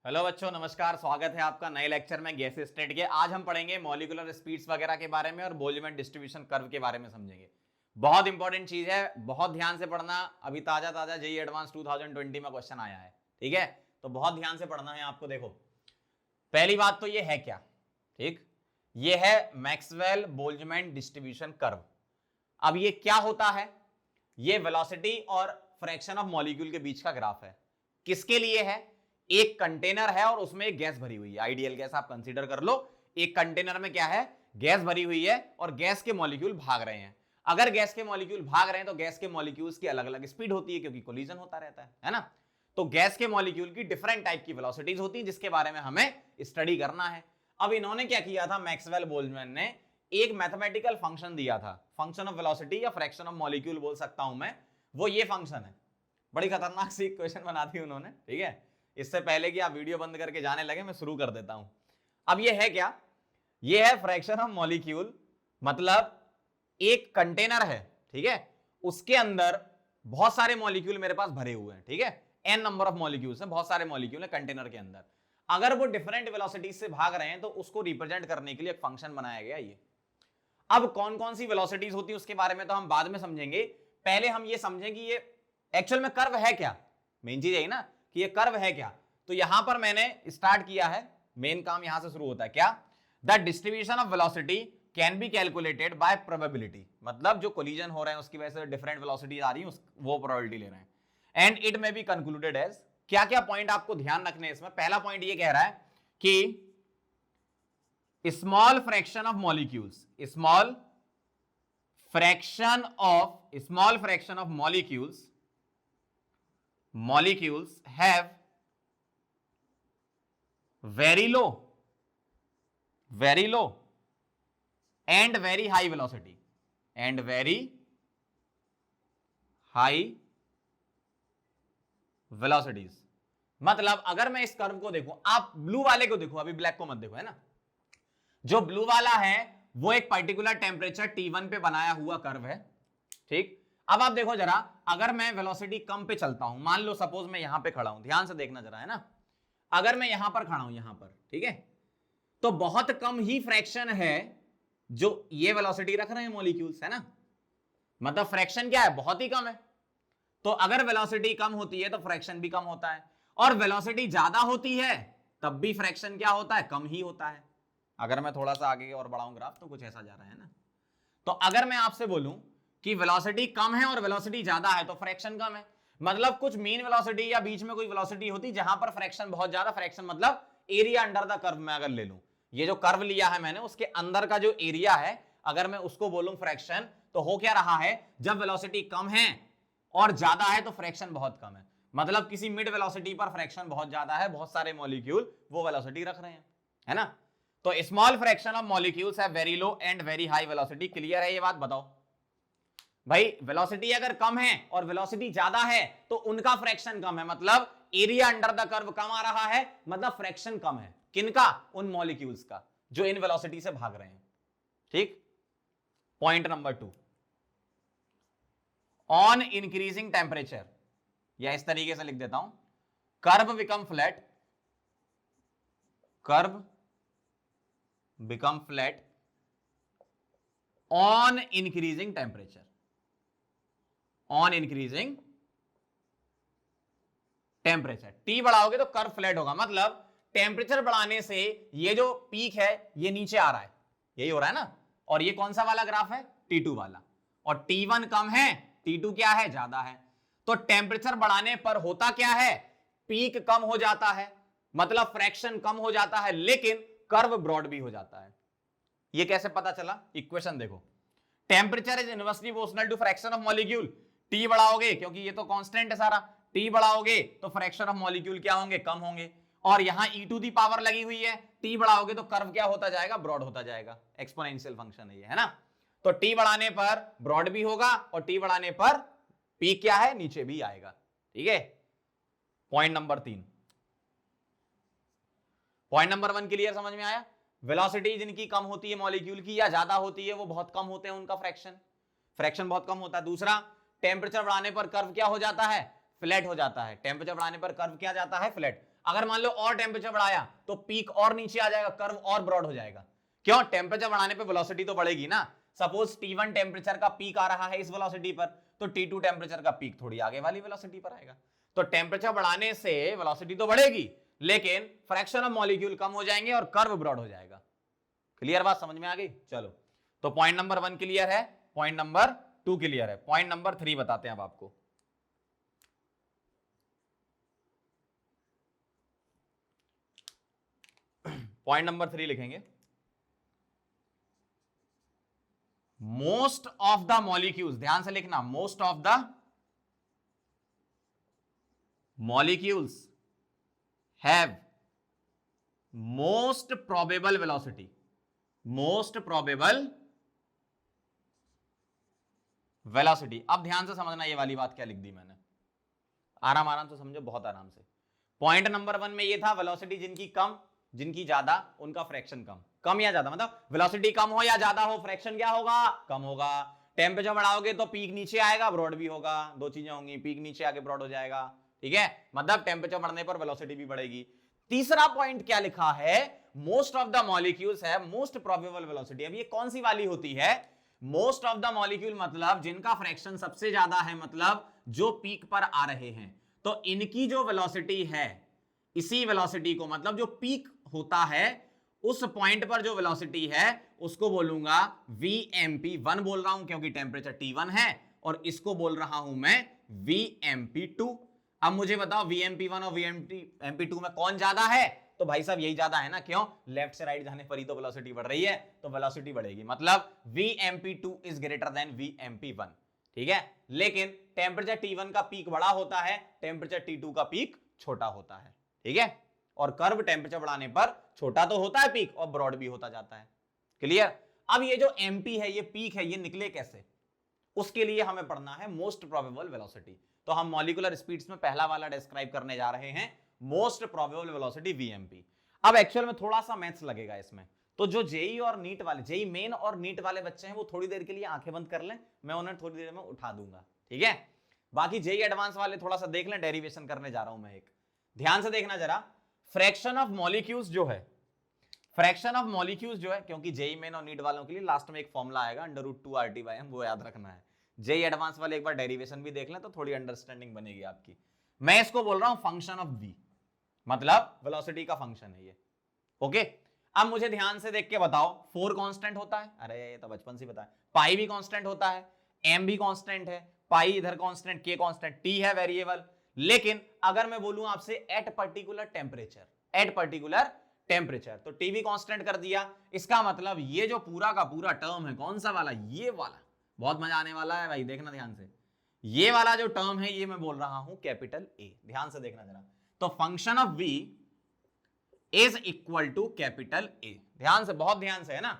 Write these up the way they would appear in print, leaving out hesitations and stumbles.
Hello बच्चों, नमस्कार। स्वागत है आपका नए लेक्चर में गैस स्टेट के। आज हम पढ़ेंगे मॉलिक्यूलर स्पीड्स वगैरह के बारे में और बोल्ट्जमैन डिस्ट्रीब्यूशन कर्व के बारे में समझेंगे। बहुत इंपॉर्टेंट चीज है, बहुत ध्यान से पढ़ना। अभी ताजा ताजा जेईई एडवांस 2020 में क्वेश्चन आया है, ठीक है? तो बहुत ध्यान से पढ़ना है आपको। देखो, पहली बात तो ये है क्या, ठीक, ये है मैक्सवेल बोल्ट्जमैन डिस्ट्रीब्यूशन कर्व। अब ये क्या होता है? ये वेलोसिटी और फ्रैक्शन ऑफ मॉलिक्यूल के बीच का ग्राफ है। किसके लिए है? एक कंटेनर है और उसमें एक गैस भरी हुई है, आइडियल गैस आप कंसीडर कर लो। एक कंटेनर में क्या है? गैस भरी हुई है और गैस के मॉलिक्यूल भाग रहे हैं। अगर गैस के मॉलिक्यूल भाग रहे हैं तो गैस के मॉलिक्यूल्स की अलग अलग स्पीड होती है, क्योंकि कोलिजन होता रहता है ना? तो गैस के मॉलिक्यूल की डिफरेंट टाइप की वेलोसिटीज होती है, जिसके बारे में हमें स्टडी करना है। अब इन्होंने क्या किया था, मैक्सवेल बोल्ट्जमैन ने एक मैथमेटिकल फंक्शन दिया था, फंक्शन ऑफ वेलोसिटी या फ्रैक्शन ऑफ मॉलिक्यूल बोल सकता हूं मैं। वो ये फंक्शन है। बड़ी खतरनाक सी इक्वेशन बना दी उन्होंने, ठीक है? इससे पहले कि आप वीडियो बंद करके जाने लगे, मैं शुरू कर देता हूं। अब ये है क्या? ये है फ्रैक्शन ऑफ मॉलिक्यूल। मतलब एक कंटेनर है, ठीक है, उसके अंदर बहुत सारे मॉलिक्यूल मेरे पास भरे हुए हैं, ठीक है? n नंबर ऑफ मॉलिक्यूल्स हैं, बहुत सारे मॉलिक्यूल है कंटेनर के अंदर। अगर वो डिफरेंट वेलोसिटीज से भाग रहे हैं तो उसको रिप्रेजेंट करने के लिए एक फंक्शन बनाया गया ये। अब कौन कौन सी वेलोसिटीज होती है उसके बारे में तो हम बाद में समझेंगे। पहले हम ये समझें कि ये एक्चुअल में कर्व है क्या। मेन चीज यही ना कि ये कर्व है क्या। तो यहां पर मैंने स्टार्ट किया है, मेन काम यहां से शुरू होता है। क्या? The distribution of velocity can be calculated by probability. मतलब जो कोलिजन हो रहे हैं उसकी वजह से डिफरेंट वेलोसिटी आ रही है, वो प्रोबेबिलिटी ले रहे हैं। And it may be concluded as, क्या क्या पॉइंट आपको ध्यान रखने इसमें। पहला पॉइंट ये कह रहा है कि small fraction of molecules, small fraction of molecules have very low and very high velocity velocities। मतलब अगर मैं इस कर्व को देखूं, आप ब्लू वाले को देखो, अभी ब्लैक को मत देखो, है ना? जो ब्लू वाला है वो एक पर्टिकुलर टेम्परेचर T1 पे बनाया हुआ कर्व है, ठीक। अब आप देखो जरा, अगर मैं वेलोसिटी कम पे चलता हूं, मान लो सपोज मैं यहां पे खड़ा हूं, ध्यान से देखना जरा, है ना? अगर मैं यहां पर खड़ा हूं, यहां पर, ठीक है, तो बहुत कम ही फ्रैक्शन है जो ये वेलोसिटी रख रहे हैं मॉलिक्यूल्स, है ना? मतलब फ्रैक्शन क्या है? बहुत ही कम है। तो अगर वेलोसिटी कम होती है तो फ्रैक्शन भी कम होता है, और वेलोसिटी ज्यादा होती है तब भी फ्रैक्शन क्या होता है? कम ही होता है। अगर मैं थोड़ा सा आगे और बढ़ाऊं ग्राफ तो कुछ ऐसा जा रहा है ना। तो अगर मैं आपसे बोलूं कि वेलोसिटी कम है और वेलोसिटी ज्यादा है तो फ्रैक्शन कम है। मतलब कुछ मीन वेलोसिटी या बीच में कोई वेलोसिटी होती जहां पर फ्रैक्शन बहुत ज्यादा, फ्रैक्शन मतलब एरिया अंडर द कर्व में अगर ले लूं, ये जो कर्व लिया है मैंने उसके अंदर का जो एरिया है, अगर मैं उसको बोलूं फ्रैक्शन, तो हो क्या रहा है? जब वेलोसिटी कम है और ज्यादा है तो फ्रैक्शन बहुत कम है। मतलब किसी मिड वेलोसिटी पर फ्रैक्शन बहुत ज्यादा है, बहुत सारे मॉलिक्यूल वो वेलोसिटी रख रहे हैं, है ना? तो small fraction of molecules have very low and very high velocity. Clear है ये बात? बताओ भाई, वेलोसिटी अगर कम है और वेलोसिटी ज्यादा है तो उनका फ्रैक्शन कम है, मतलब एरिया अंडर द कर्व कम आ रहा है, मतलब फ्रैक्शन कम है। किनका? उन मॉलिक्यूल्स का जो इन वेलोसिटी से भाग रहे हैं, ठीक। Point number 2, on increasing temperature, या इस तरीके से लिख देता हूं, curve become flat on increasing temperature, T बढ़ाओगे तो कर्व फ्लैट होगा। मतलब टेम्परेचर बढ़ाने से ये जो पीक है ये नीचे आ रहा है, यही हो रहा है ना? और ये कौन सा वाला ग्राफ है? T2 वाला। और T1 कम है, T2 क्या है? ज्यादा है। तो टेम्परेचर बढ़ाने पर होता क्या है? पीक कम हो जाता है, मतलब फ्रैक्शन कम हो जाता है, लेकिन कर्व ब्रॉड भी हो जाता है। ये कैसे पता चला? इक्वेशन देखो, temperature is inversely proportional to fraction of molecule. T बढ़ाओगे, क्योंकि ये तो कांस्टेंट है सारा, T बढ़ाओगे तो फ्रैक्शन ऑफ मॉलिक्यूल क्या होंगे? कम होंगे। और यहां e टू दी पावर लगी हुई है, T बढ़ाओगे तो कर्व क्या होता जाएगा? ब्रॉड होता जाएगा। एक्सपोनेंशियल फंक्शन है ये, है ना? तो T बढ़ाने पर ब्रॉड भी होगा और T बढ़ाने पर पीक क्या है? नीचे भी आएगा, ठीक है। Point number 3, point number 1 clear, समझ में आया? वेलोसिटी जिनकी कम होती है मॉलिक्यूल की या ज्यादा होती है वो बहुत कम होते हैं, उनका फ्रैक्शन बहुत कम होता है। दूसरा, टेम्परेचर बढ़ाने पर कर्व क्या हो जाता है? फ्लैट हो जाता है। टेम्परेचर बढ़ाने पर कर्व क्या जाता है? फ्लैट। अगर मान लो और टेम्परेचर बढ़ाया तो पीक और नीचे आ जाएगा, कर्व और ब्रॉड हो जाएगा। क्यों? टेम्परेचर बढ़ाने पे वेलोसिटी तो बढ़ेगी ना। सपोज T1 टेम्परेचर का पीक आ रहा है इस वेलोसिटी पर, तो T2 टेम्परेचर का पीक थोड़ी आगे वाली वेलोसिटी पर आएगा। तो टेम्परेचर बढ़ाने से वेलोसिटी तो बढ़ेगी, लेकिन फ्रैक्शन ऑफ मॉलिक्यूल कम हो जाएंगे और कर्व ब्रॉड हो जाएगा। क्लियर बात समझ में आ गई? चलो, तो पॉइंट नंबर 1 क्लियर है, पॉइंट नंबर 2 क्लियर है, पॉइंट नंबर 3 बताते हैं अब आपको। पॉइंट नंबर 3 लिखेंगे, मोस्ट ऑफ द मॉलिक्यूल्स, ध्यान से लिखना, most of the molecules have most probable velocity, most probable velocity. अब ध्यान से समझना ये वाली बात क्या लिख दी मैंने, आराम आराम से समझो, बहुत आराम से। पॉइंट नंबर 1 में ये था वेलोसिटी जिनकी कम जिनकी ज्यादा उनका फ्रैक्शन कम, कम या ज्यादा मतलब वेलोसिटी कम हो या ज्यादा हो फ्रैक्शन क्या होगा, कम होगा। टेम्परेचर बढ़ाओगे तो पीक नीचे आएगा, ब्रॉड भी होगा, दो चीजें होंगी, पीक नीचे आके ब्रॉड हो जाएगा, ठीक है, मतलब टेम्परेचर बढ़ने पर वेलोसिटी भी बढ़ेगी। तीसरा पॉइंट क्या लिखा है, मोस्ट ऑफ द मॉलिक्यूल्स है मोस्ट प्रोबेबल वेलोसिटी। अब ये कौन सी वाली होती है, मोस्ट ऑफ द मॉलिक्यूल मतलब जिनका फ्रैक्शन सबसे ज्यादा है, मतलब जो पीक पर आ रहे हैं, तो इनकी जो वेलोसिटी है, इसी वेलोसिटी को मतलब जो पीक होता है उस पॉइंट पर जो वेलोसिटी है उसको बोलूंगा Vmp1 बोल रहा हूं क्योंकि टेम्परेचर T1 है, और इसको बोल रहा हूं मैं Vmp2। अब मुझे बताओ Vmp1 और Vmp2 में कौन ज्यादा है, तो भाई साहब यही ज्यादा है ना, क्यों, लेफ्ट से राइट जाने पर ही तो वेलोसिटी बढ़ रही है, तो वेलोसिटी बढ़ेगी, मतलब Vmp2 is greater than Vmp1, ठीक है। लेकिन टेम्परेचर T1 का पीक बड़ा होता है, टेम्परेचर T2 का पीक छोटा होता है, ठीक है, और कर्व टेम्परेचर बढ़ाने पर छोटा तो होता है पीक और ब्रॉड भी होता जाता है। क्लियर? अब ये जो एमपी है, ये पीक है, ये निकले कैसे, उसके लिए हमें पढ़ना है मोस्ट प्रोबेबल वेलोसिटी। तो हम मॉलिक्यूलर स्पीड्स में पहला वाला डिस्क्राइब करने जा रहे हैं, मोस्ट प्रोबेबल वेलोसिटी वीएमपी। अब एक्चुअल में थोड़ा सा मैथ्स लगेगा इसमें, तो जो जेई और नीट वाले, जेई मेन और नीट वाले बच्चे हैं वो थोड़ी देर के लिए आंखें बंद कर लें, मैं उन्हें थोड़ी देर में उठा दूंगा, ठीक है। बाकी जेई एडवांस वाले थोड़ा सा देख लें, डेरिवेशन करने जा रहा हूं मैं एक, ध्यान से देखना जरा। फ्रैक्शन ऑफ मॉलिक्यूल्स जो है, फ्रैक्शन ऑफ मॉलिक्यूल्स जो है, क्योंकि जेई मेन और नीट वालों के लिए लास्ट में एक फॉर्मूला आएगा √2 RT/m, वो याद रखना है। जेई एडवांस वाले एक बार डेरिवेशन भी देख लें तो थोड़ी अंडरस्टैंडिंग बनेगी आपकी। मैं इसको बोल रहा हूं फंक्शन ऑफ v, मतलब वेलोसिटी का फंक्शन है ये, ओके। अब मुझे ध्यान से देख के बताओ, 4 कांस्टेंट होता है, अरे ये तो बचपन से पता है, पाई भी कांस्टेंट होता है, m भी कांस्टेंट है, पाई इधर कांस्टेंट, k कांस्टेंट, t है वेरिएबल। लेकिन अगर मैं बोलूं आपसे at particular temperature, at particular temperature, तो टी भी कांस्टेंट कर दिया। इसका मतलब ये जो पूरा का पूरा टर्म है, कौन सा वाला, ये वाला, बहुत मजा आने वाला है भाई, देखना ध्यान से, ये वाला जो टर्म है ये मैं बोल रहा हूं कैपिटल A, ध्यान से देखना जरा। तो function of v is equal to capital A, ध्यान से, बहुत ध्यान से, है ना,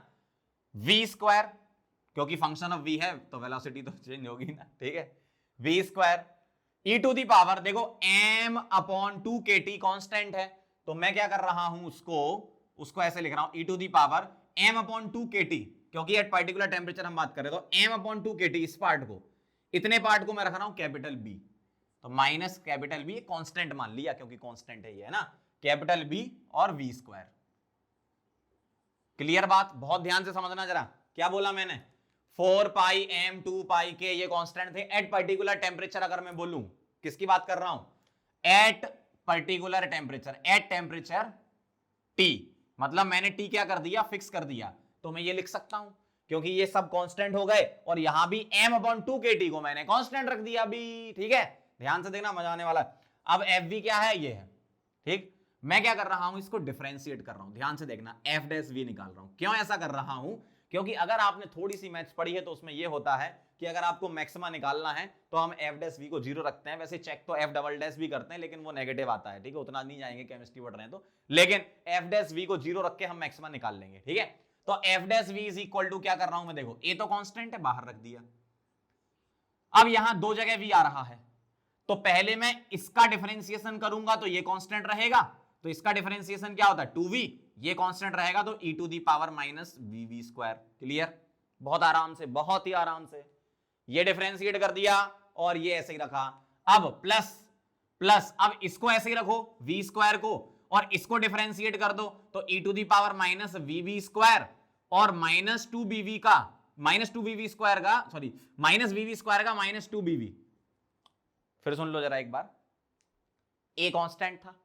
v², क्योंकि फंक्शन ऑफ v है तो वेलोसिटी तो चेंज होगी ना, ठीक है, v² e to the power, देखो m/2kT कांस्टेंट है, तो मैं क्या कर रहा हूं, उसको ऐसे लिख रहा हूं, e to the power m/2kT, क्योंकि एट पर्टिकुलर टेम्परेचर हम बात कर रहे हैं, तो m/2kT, इस पार्ट को, इतने पार्ट को मैं रख रहा हूं कैपिटल B, तो माइनस कैपिटल B, कांस्टेंट मान लिया क्योंकि कांस्टेंट है ये, है ना, कैपिटल B और v²। क्लियर बात? बहुत ध्यान से समझना जरा, क्या बोला मैंने, 4πm 2πk ये कांस्टेंट थे एट पर्टिकुलर टेम्परेचर। अगर मैं बोलूं, किसकी बात कर रहा हूं, at particular temperature, at temperature T, मतलब मैंने T क्या कर दिया, फिक्स कर दिया, तो मैं ये लिख सकता हूं, क्योंकि ये सब कांस्टेंट हो गए, और यहां भी m/2kT को मैंने कांस्टेंट रख दिया भी, ठीक है, ध्यान से देखना, मजा आने वाला है। अब FV क्या है, ये है, ठीक, मैं क्या कर रहा हूं, इसको डिफरेंशिएट कर रहा हूं, ध्यान से देखना, f' निकाल रहा हूं। क्यों ऐसा कर रहा हूं, क्योंकि अगर आपने थोड़ी सी मैथ्स पढ़ी है तो उसमें यह होता है कि अगर आपको मैक्सिमा निकालना है तो हम f' को 0 रखते हैं, वैसे चेक तो f" भी करते हैं लेकिन वो नेगेटिव आता है, ठीक है, उतना नहीं जाएंगे, केमिस्ट्री पढ़ रहे हैं तो, लेकिन f' को 0 रख के हम मैक्सिमा निकाल लेंगे, ठीक है। तो f' इज इक्वल टू, क्या कर रहा हूं मैं, देखो a तो कांस्टेंट है, बाहर रख दिया, अब यहां दो जगह v आ रहा है, तो पहले मैं इसका डिफरेंशिएशन करूंगा तो ये कांस्टेंट रहेगा, तो इसका डिफरेंशिएशन क्या होता है, 2v, ये कांस्टेंट रहेगा तो e to the power -vv²। Clear? बहुत आराम से, बहुत ही आराम से, ये डिफरेंशिएट कर दिया और ये ऐसे ही रखा। अब प्लस प्लस अब इसको ऐसे ही रखो v स्क्वायर को, और इसको डिफरेंशिएट कर दो तो e to the power minus VV square और माइनस 2bv का माइनस 2bv स्क्वायर का सॉरी माइनस वीवी स्क्वायर का माइनस 2bv। फिर सुन लो जरा एक बार, a कांस्टेंट था,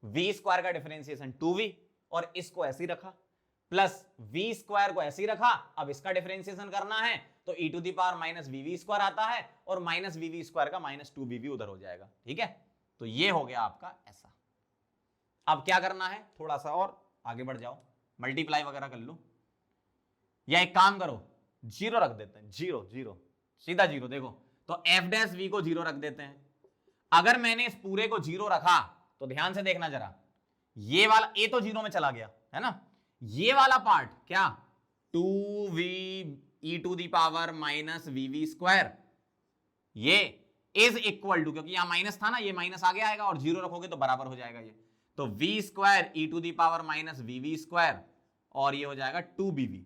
v स्क्वायर का डिफरेंशिएशन 2v और इसको ऐसे ही रखा, प्लस v स्क्वायर को ऐसे ही रखा, अब इसका डिफरेंशिएशन करना है तो e to the power minus VV square आता है और माइनस वीवी स्क्वायर का माइनस 2bv उधर हो जाएगा। ठीक है, तो ये हो गया आपका ऐसा। अब क्या करना है, थोड़ा सा और आगे बढ़ जाओ, मल्टीप्लाई वगैरह कर लो, या एक काम करो जीरो रख देते हैं, जीरो जीरो सीधा जीरो। देखो तो एफ डैश वी को जीरो रख देते हैं। अगर मैंने इस पूरे को जीरो रखा तो ध्यान से देखना जरा, ये वाला ए तो जीरो में चला गया है ना, ये वाला पार्ट क्या 2v e to the power minus VV square, ये इज इक्वल टू, क्योंकि यहां माइनस था ना, ये माइनस आगे आएगा और जीरो रखोगे तो बराबर हो जाएगा ये, तो v square e to the power minus VV square और ये हो जाएगा 2bv।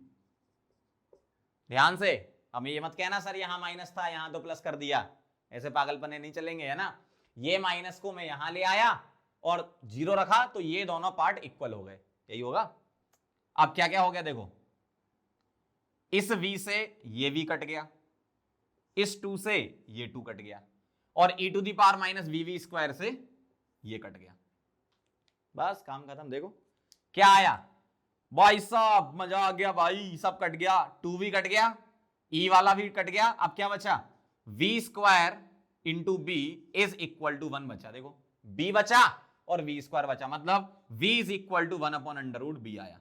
ध्यान से, अब ये मत कहना सर यहां माइनस था यहां तो प्लस कर दिया, ऐसे पागलपने नहीं चलेंगे है ना। ये माइनस को मैं यहां ले आया और जीरो रखा तो ये दोनों पार्ट इक्वल हो गए, यही होगा। अब क्या क्या हो गया देखो, इस v से ये v कट गया, इस 2 से ये 2 कट गया और e to the power minus VV square से ये कट गया, बस काम खत्म। देखो क्या आया भाई साहब, मजा आ गया भाई, सब कट गया, 2v कट गया, e वाला भी कट गया, अब क्या बचा v square into B is equal to 1 बचा। देखो b बचा और v स्क्वायर बचा, मतलब v is equal to 1 upon under root b आया।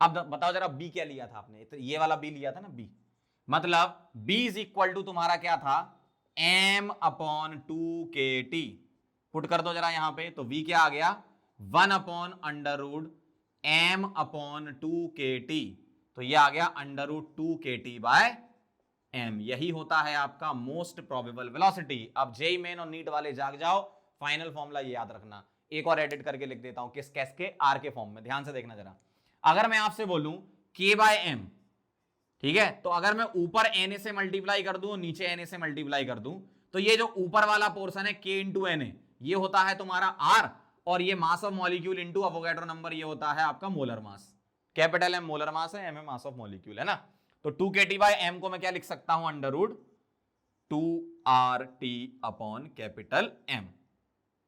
अब बताओ जरा b क्या लिया था आपने, तो ये वाला b लिया था ना b, मतलब b इज इक्वल टू तुम्हारा क्या था m अपॉन 2kt, पुट कर दो जरा यहां पे, तो v क्या आ गया 1 upon under root m upon 2kt, तो ये आ गया under root 2kt bye m। यही होता है आपका मोस्ट प्रोबेबल वेलोसिटी। अब जेई मेन और नीट वाले जाग जाओ, फाइनल फॉर्मूला ये याद रखना। एक और एडिट करके लिख देता हूं, किस कैस के आर के फॉर्म में, ध्यान से देखना जरा। अगर मैं आपसे बोलूं k बाय m, ठीक है, तो अगर मैं ऊपर na से मल्टीप्लाई कर दूं और नीचे na से मल्टीप्लाई कर दूं, तो ये जो ऊपर वाला पोर्शन है k इंटू na, ये होता है तुम्हारा r, और ये mass of molecule into Avogadro number ये होता है आपका molar mass. Capital M molar mass है, एम है मास ऑफ मॉलिक्यूल, है ना। तो 2kt बाय m को मैं क्या लिख सकता हूं, under root 2RT upon capital M।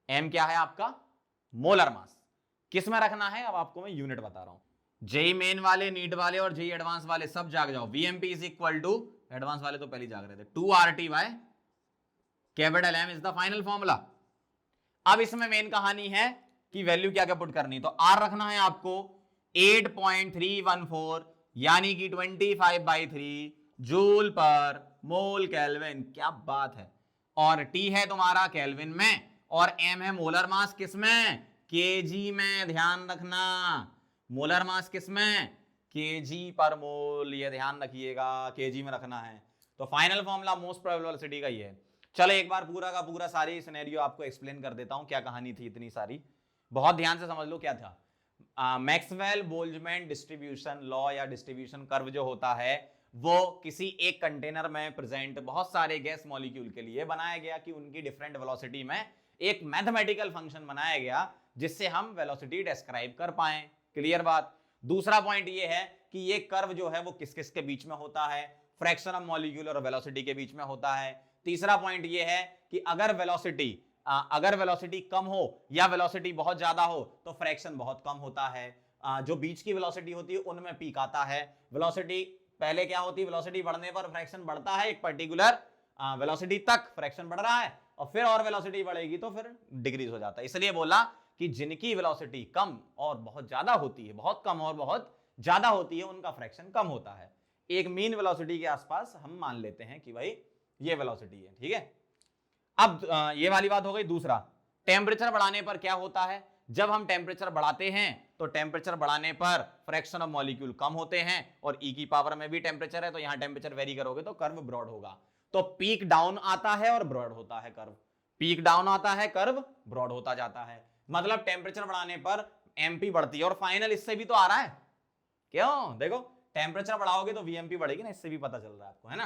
m क्या है आपका मोलर मास। किस में रखना है अब आपको मैं यूनिट बता रहा हूं। जेई मेन वाले, नीट वाले और जेई एडवांस वाले सब जाग जाओ। VMP is equal to, advance वाले तो पहले जाग रहे थे, 2RT by capital M is the final formula. अब इसमें मेन कहानी है कि वैल्यू क्या क्या पुट करनी, तो R रखना है आपको 8.314 यानी कि 25/3 जूल पर मोल केल्विन, क्या बात है। और T है तुम्हारा केल्विन में और M है मोलर मास किसमें, केजी में, ध्यान रखना। मोलर मास किसमें, केजी पर मोल, ये ध्यान रखिएगा, केजी में रखना है। तो final formula most probable velocity का ही है। चलो एक बार पूरा का पूरा सारी सिनेरियो आपको एक्सप्लेन कर देता हूं, क्या कहानी थी इतनी सारी, बहुत ध्यान से समझ लो क्या था। मैक्सवेल बोल्ट्जमैन डिस्ट्रीब्यूशन लॉ या डिस्ट्रीब्यूशन कर्व जो होता है वो किसी एक कंटेनर में प्रेजेंट बहुत सारे गैस मॉलिक्यूल के लिए बनाया गया कि उनकी डिफरेंट वेलोसिटी में एक मैथमेटिकल फंक्शन बनाया गया जिससे हम वेलोसिटी डिस्क्राइब कर पाए। क्लियर बात। दूसरा पॉइंट ये है कि ये कर्व जो है वो किस किस के बीच में होता है, फ्रैक्शन ऑफ मॉलिक्यूल और वेलोसिटी के बीच में होता है। तीसरा पॉइंट ये है कि अगर वेलोसिटी कम हो या वेलोसिटी बहुत ज्यादा हो तो फ्रैक्शन बहुत कम होता है। जो बीच की वेलोसिटी होती है उनमें पीक आता है। वेलोसिटी पहले क्या होती है, वेलोसिटी बढ़ने पर फ्रैक्शन बढ़ता है, एक पर्टिकुलर वेलोसिटी तक फ्रैक्शन बढ़ रहा है और फिर और वेलोसिटी बढ़ेगी तो फिर डिक्रीज हो जाता है। इसलिए बोला कि जिनकी वेलोसिटी कम और बहुत ज्यादा होती है, बहुत कम और बहुत ज्यादा होती है, उनका फ्रैक्शन कम होता है। एक मीन वेलोसिटी के आसपास हम मान लेते हैं कि भाई ये वेलोसिटी है, ठीक है। अब ये वाली बात हो गई। दूसरा, टेम्परेचर बढ़ाने पर क्या होता है, जब हम टेम्परेचर बढ़ाते हैं तो टेम्परेचर बढ़ाने पर फ्रैक्शन ऑफ मॉलिक्यूल कम होते हैं और ई की पावर में भी टेम्परेचर है तो यहां टेम्परेचर वेरी करोगे तो कर्व ब्रॉड होगा। तो पीक डाउन आता है और ब्रॉड होता है कर्व, पीक डाउन आता है, कर्व ब्रॉड होता जाता है। मतलब टेम्परेचर बढ़ाने पर एमपी बढ़ती है और फाइनल इससे भी तो आ रहा है, क्यों, देखो टेम्परेचर बढ़ाओगे तो वीएमपी बढ़ेगी ना, इससे भी पता चल रहा है आपको, है ना।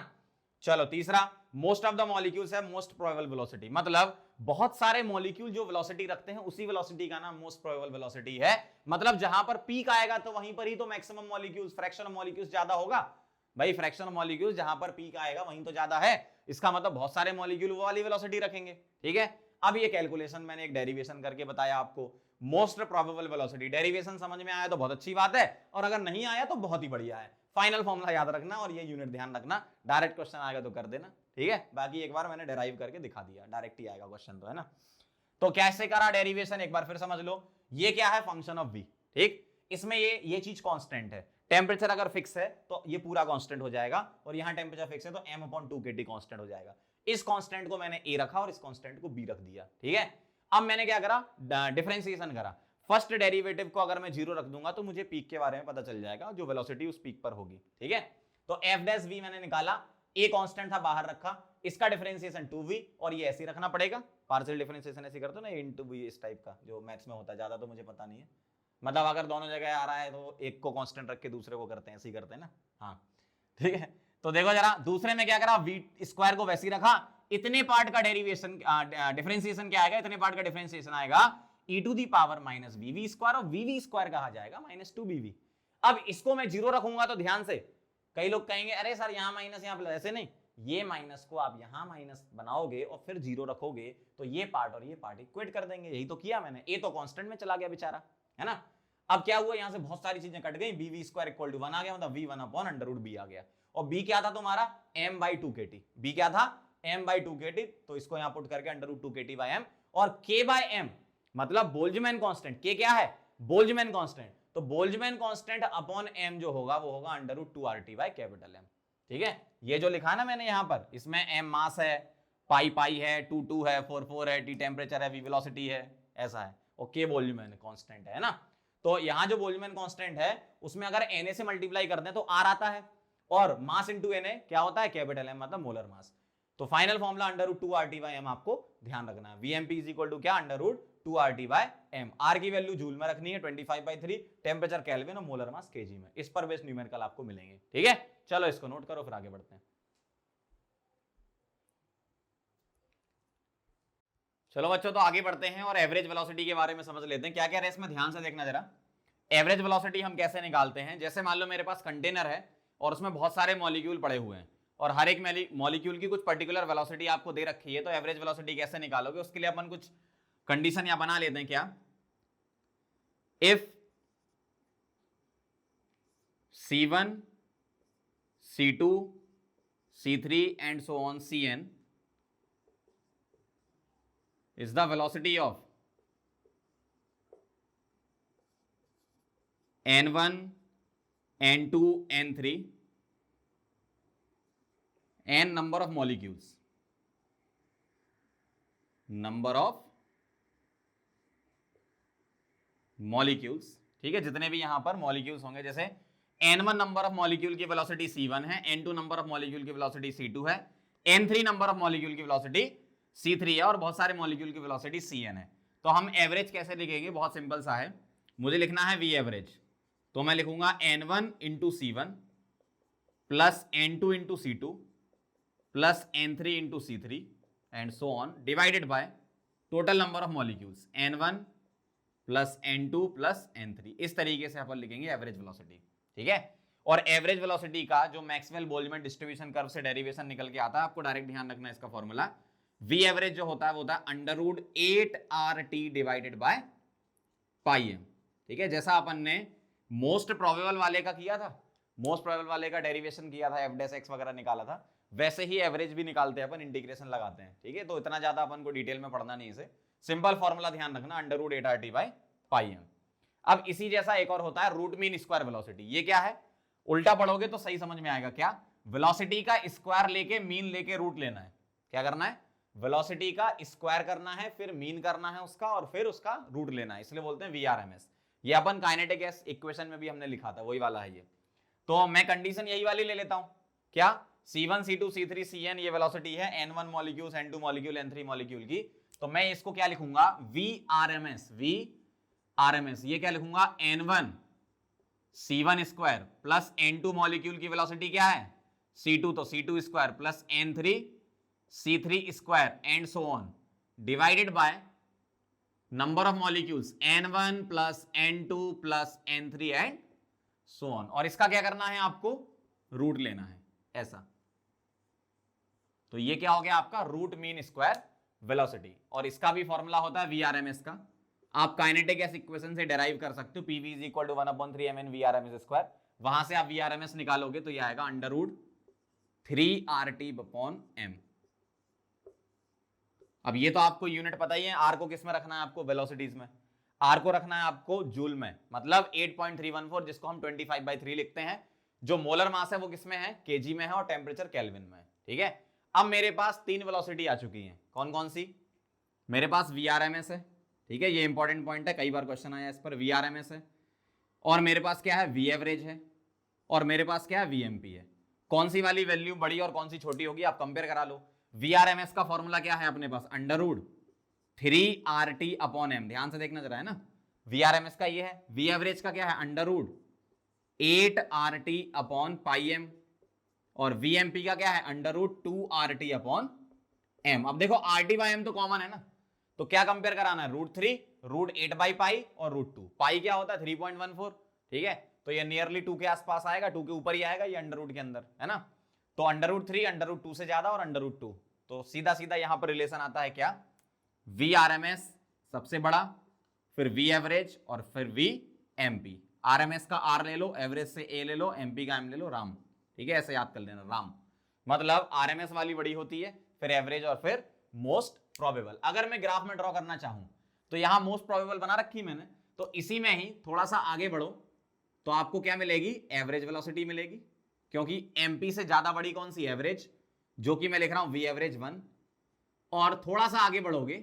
चलो तीसरा, मोस्ट ऑफ द मॉलिक्यूल्स है मोस्ट प्रोबेबल वेलोसिटी, मतलब बहुत सारे मॉलिक्यूल जो वेलोसिटी रखते हैं उसी वेलोसिटी का नाम मोस्ट प्रोबेबल वेलोसिटी है। मतलब जहां पर पीक आएगा तो वहीं पर ही तो maximum molecules, fraction of molecules ज्यादा होगा भाई, फ्रैक्शन ऑफ मॉलिक्यूल्स जहां पर पीक आएगा वहीं तो ज्यादा है, इसका मतलब बहुत सारे मॉलिक्यूल वो वाली वेलोसिटी रखेंगे। ठीक है, अब ये कैलकुलेशन मैंने एक डेरिवेशन करके बताया आपको, मोस्ट प्रोबेबल वेलोसिटी, डेरिवेशन समझ में आया तो बहुत अच्छी बात है, और अगर नहीं आया तो बहुत ही बढ़िया है। फाइनल फॉर्मूला याद रखना और ये यूनिट ध्यान रखना, डायरेक्ट क्वेश्चन आएगा तो कर देना। ठीक है, बाकी एक बार मैंने डेराइव करके दिखा दिया, डायरेक्ट ही आएगा क्वेश्चन तो, है ना। तो कैसे करा डेरिवेशन एक बार फिर समझ लो। ये क्या है, फंक्शन ऑफ v। ठीक, इसमें ये चीज कांस्टेंट है, टेम्परेचर अगर फिक्स है तो ये पूरा कांस्टेंट हो जाएगा, और यहां टेम्परेचर फिक्स है तो m/2kT कांस्टेंट हो जाएगा। इस कांस्टेंट को मैंने a रखा और इस कांस्टेंट को b रख दिया। ठीक है, अब मैंने क्या करा, डिफरेंशिएशन करा। फर्स्ट डेरिवेटिव को अगर मैं 0 रख दूंगा तो मुझे पीक के बारे में पता चल जाएगा, जो वेलोसिटी उस पीक पर होगी। ठीक है, तो f' मैंने निकाला, a कांस्टेंट था बाहर रखा, इसका डिफरेंशिएशन 2v, और ये ऐसे रखना पड़ेगा, पार्शियल डिफरेंशिएशन ऐसे करते हो ना, इनटू v इस टाइप का, जो मैथ्स में होता है, ज्यादा तो मुझे पता नहीं है, मतलब अगर दोनों जगह आ रहा है तो एक को कांस्टेंट रख के दूसरे को करते हैं, ऐसे ही करते हैं ना। हाँ ठीक है, तो देखो जरा, दूसरे में क्या करा, v स्क्वायर को वैसे ही रखा, इतने पार्ट का डेरिवेशन डिफरेंशिएशन क्या आएगा, इतने पार्ट का डिफरेंशिएशन आएगा e to the power minus VV square, और वीवी स्क्वायर कहा जाएगा -2bv। अब इसको मैं 0 रखूंगा तो ध्यान से, कई लोग कहेंगे अरे सर यहाँ माइनस यहाँ प्लस, ऐसे नहीं, ये माइनस को आप यहाँ माइनस बनाओगे और फिर 0 रखोगे तो ये पार्ट और ये पार्ट इक्वेट कर देंगे, यही तो किया मैंने। ए तो कांस्टेंट में चला गया बेचारा, है ना। अब क्या हुआ, यहाँ से बहुत सारी चीजें कट गई, bv स्क्वायर इक्वल टू 1 आ गया, मतलब v1/√b आ गया, और b क्या था तुम्हारा m/2kT, b क्या था m/2kT, तो इसको यहाँ पुट करके √2kT/m, और k/m मतलब बोल्ट्जमैन कांस्टेंट, k क्या है, बोल्ट्जमैन कांस्टेंट, तो बोल्ट्जमैन कांस्टेंट अपॉन m जो होगा वो होगा √2RT/M। ठीक है, ये जो लिखा है ना मैंने यहाँ पर, इसमें m मास है, पाई है, 2 है, 4 है, t टेम्परेचर है, v वेलोसिटी है, ऐसा है, और k बोल्ट्जमैन कांस्टेंट है ना। तो यहाँ जो बोल्ट्जमैन कांस्टेंट है उसमें अगर Na से मल्टीप्लाई करते हैं तो R आता है, और मास इंटू Na क्या होता है, कैपिटल M मतलब मोलर मास। तो फाइनल फॉर्मूला √2RT/M आपको ध्यान रखना है, Vmp इज इक्वल टू क्या, √2RT/M। R की वैल्यू जूल में रखनी है 25/3, टेम्परेचर केल्विन और मोलर मास केजी में, इस पर बेस्ड न्यूमेरिकल आपको मिलेंगे। ठीक है, चलो इसको नोट करो फिर आगे बढ़ते हैं। चलो बच्चों, तो आगे बढ़ते हैं और एवरेज वेलोसिटी के बारे में समझ लेते हैं, क्या क्या है इसमें, ध्यान से देखना जरा। एवरेज वेलोसिटी हम कैसे निकालते हैं, जैसे मान लो मेरे पास कंटेनर है और उसमें बहुत सारे मॉलिक्यूल पड़े हुए हैं, और हर एक मॉलिक्यूल की कुछ पर्टिकुलर वेलोसिटी आपको दे रखी है, तो एवरेज वेलोसिटी कैसे निकालोगे, उसके लिए अपन कुछ कंडीशन यहां बना लेते हैं। क्या, if C1 C2 C3 and so on Cn is the velocity of n1 n2 n3 n number of molecules, ठीक है, जितने भी यहां पर मॉलिक्यूल्स होंगे, जैसे n1 नंबर ऑफ मॉलिक्यूल की वेलोसिटी C1 है, n2 नंबर ऑफ मॉलिक्यूल की वेलोसिटी C2 है, n3 नंबर ऑफ मॉलिक्यूल की वेलोसिटी C3 है, और बहुत सारे मॉलिक्यूल की वेलोसिटी Cn है। तो हम एवरेज कैसे लिखेंगे, बहुत सिंपल सा है, मुझे लिखना है V एवरेज, तो मैं लिखूंगा n1 into C1 plus n2 into C2 plus n3 into C3 and so on, divided by total number of molecules n1 plus n2 plus n3। इस तरीके से अपन लिखेंगे एवरेज वेलोसिटी। ठीक है, और एवरेज वेलोसिटी का जो मैक्सवेल बोल्ट्जमैन डिस्ट्रीब्यूशन कर्व से डेरिवेशन निकल के आता है, आपको डायरेक्ट ध्यान रखना है इसका फॉर्मूला, V एवरेज जो होता है वो होता है √8RT डिवाइडेड बाय πm। ठीक है, जैसा अपन ने मोस्ट प्रोबेबल वाले का किया था, मोस्ट प्रोबेबल वाले का डेरिवेशन किया था, f' वगैरह निकाला था, वैसे ही एवरेज भी निकालते हैं अपन, इंटीग्रेशन लगाते हैं। ठीक है, तो इतना ज्यादा अपन को डिटेल में पढ़ना नहीं, इसे सिंपल फॉर्मूला ध्यान रखना, √8RT बाय πm। अब इसी जैसा एक और होता है रूट मीन स्क्वायर वेलोसिटी। ये क्या है, उल्टा पढ़ोगे तो सही समझ में आएगा, क्या, वेलोसिटी का स्क्वायर लेके मीन लेके रूट लेना है। क्या करना है, वेलोसिटी का स्क्वायर करना है, फिर मीन करना है उसका, और फिर उसका रूट लेना है, इसलिए बोलते हैं VRMS। ये अपन काइनेटिक इक्वेशन में भी हमने लिखा था, वही वाला है ये। तो मैं कंडीशन यही वाली ले लेता हूं, क्या, C1 C2 C3 Cn ये वेलोसिटी है, n1 molecule n2 molecule n3 molecule की, तो मैं इसको क्या लिखूंगा, VRMS, ये क्या लिखूंगा, n1 C1 square plus n2 molecule की वेलोसिटी क्या है C2 तो C2 square plus N3 C3 square and so on divided by number of molecules N1 plus N2 plus N3 and so on. और इसका क्या करना है, आपको रूट लेना है ऐसा। तो ये क्या हो गया आपका रूट मीन स्क्वायर वेलोसिटी। और इसका भी फॉर्मूला होता है VRMS का, आप काइनेटिक गैस इक्वेशन से डिराइव कर सकते हो। PV = 1/3 mn VRMS square. वहां से आप VRMS निकालोगे तो ये आएगा √3RT/m। अब ये तो आपको यूनिट पता ही है, आर को किस में रखना है आपको, वेलोसिटीज में। आर को रखना है आपको जूल में, मतलब 8.314 जिसको हम 25/3 लिखते हैं। जो मोलर मास है वो किस में है, केजी में है, और टेम्परेचर केल्विन में है। ठीक है, अब मेरे पास 3 वेलोसिटी आ चुकी हैं। कौन कौन सी, मेरे पास VRMS है, ठीक है, ये इंपॉर्टेंट पॉइंट है, कई बार क्वेश्चन आया इस पर। VRMS है, और मेरे पास क्या है, V एवरेज है, और मेरे पास क्या है, VMP है। कौन सी वाली वैल्यू बड़ी और कौन सी छोटी होगी, आप कंपेयर करा लो। VRMS का फॉर्मूला क्या है अपने पास, √3RT/m। ध्यान से देखना जरा, है ना। VRMS का ये है। V एवरेज का क्या है, √8RT/m। और VMP का क्या है, √2RT/m। अब देखो RT/m तो कॉमन है ना, तो क्या कंपेयर कराना है, √3, √8/पाई और √2। पाई क्या होता है, 3.14। ठीक है, तो ये नियरली 2 के आसपास आएगा, 2 के ऊपर ही आएगा, ये अंडर रूट के अंदर है ना। तो √3 √2 से ज्यादा और √2, तो सीधा सीधा यहां पर रिलेशन आता है क्या, VRMS सबसे बड़ा, फिर V एवरेज और फिर VMP। RMS का R ले लो, एवरेज से A ले लो, MP का M ले लो, राम। ठीक है, ऐसे याद कर लेना, राम। मतलब RMS वाली बड़ी होती है, फिर एवरेज और फिर मोस्ट प्रोबेबल। अगर मैं ग्राफ में ड्रॉ करना चाहूं तो यहां मोस्ट प्रोबेबल बना रखी मैंने, तो इसी में ही थोड़ा सा आगे बढ़ो तो आपको क्या मिलेगी, एवरेज वेलोसिटी मिलेगी, क्योंकि MP से ज्यादा बड़ी कौन सी, एवरेज, जो कि मैं लिख रहा हूं V एवरेज 1। और थोड़ा सा आगे बढ़ोगे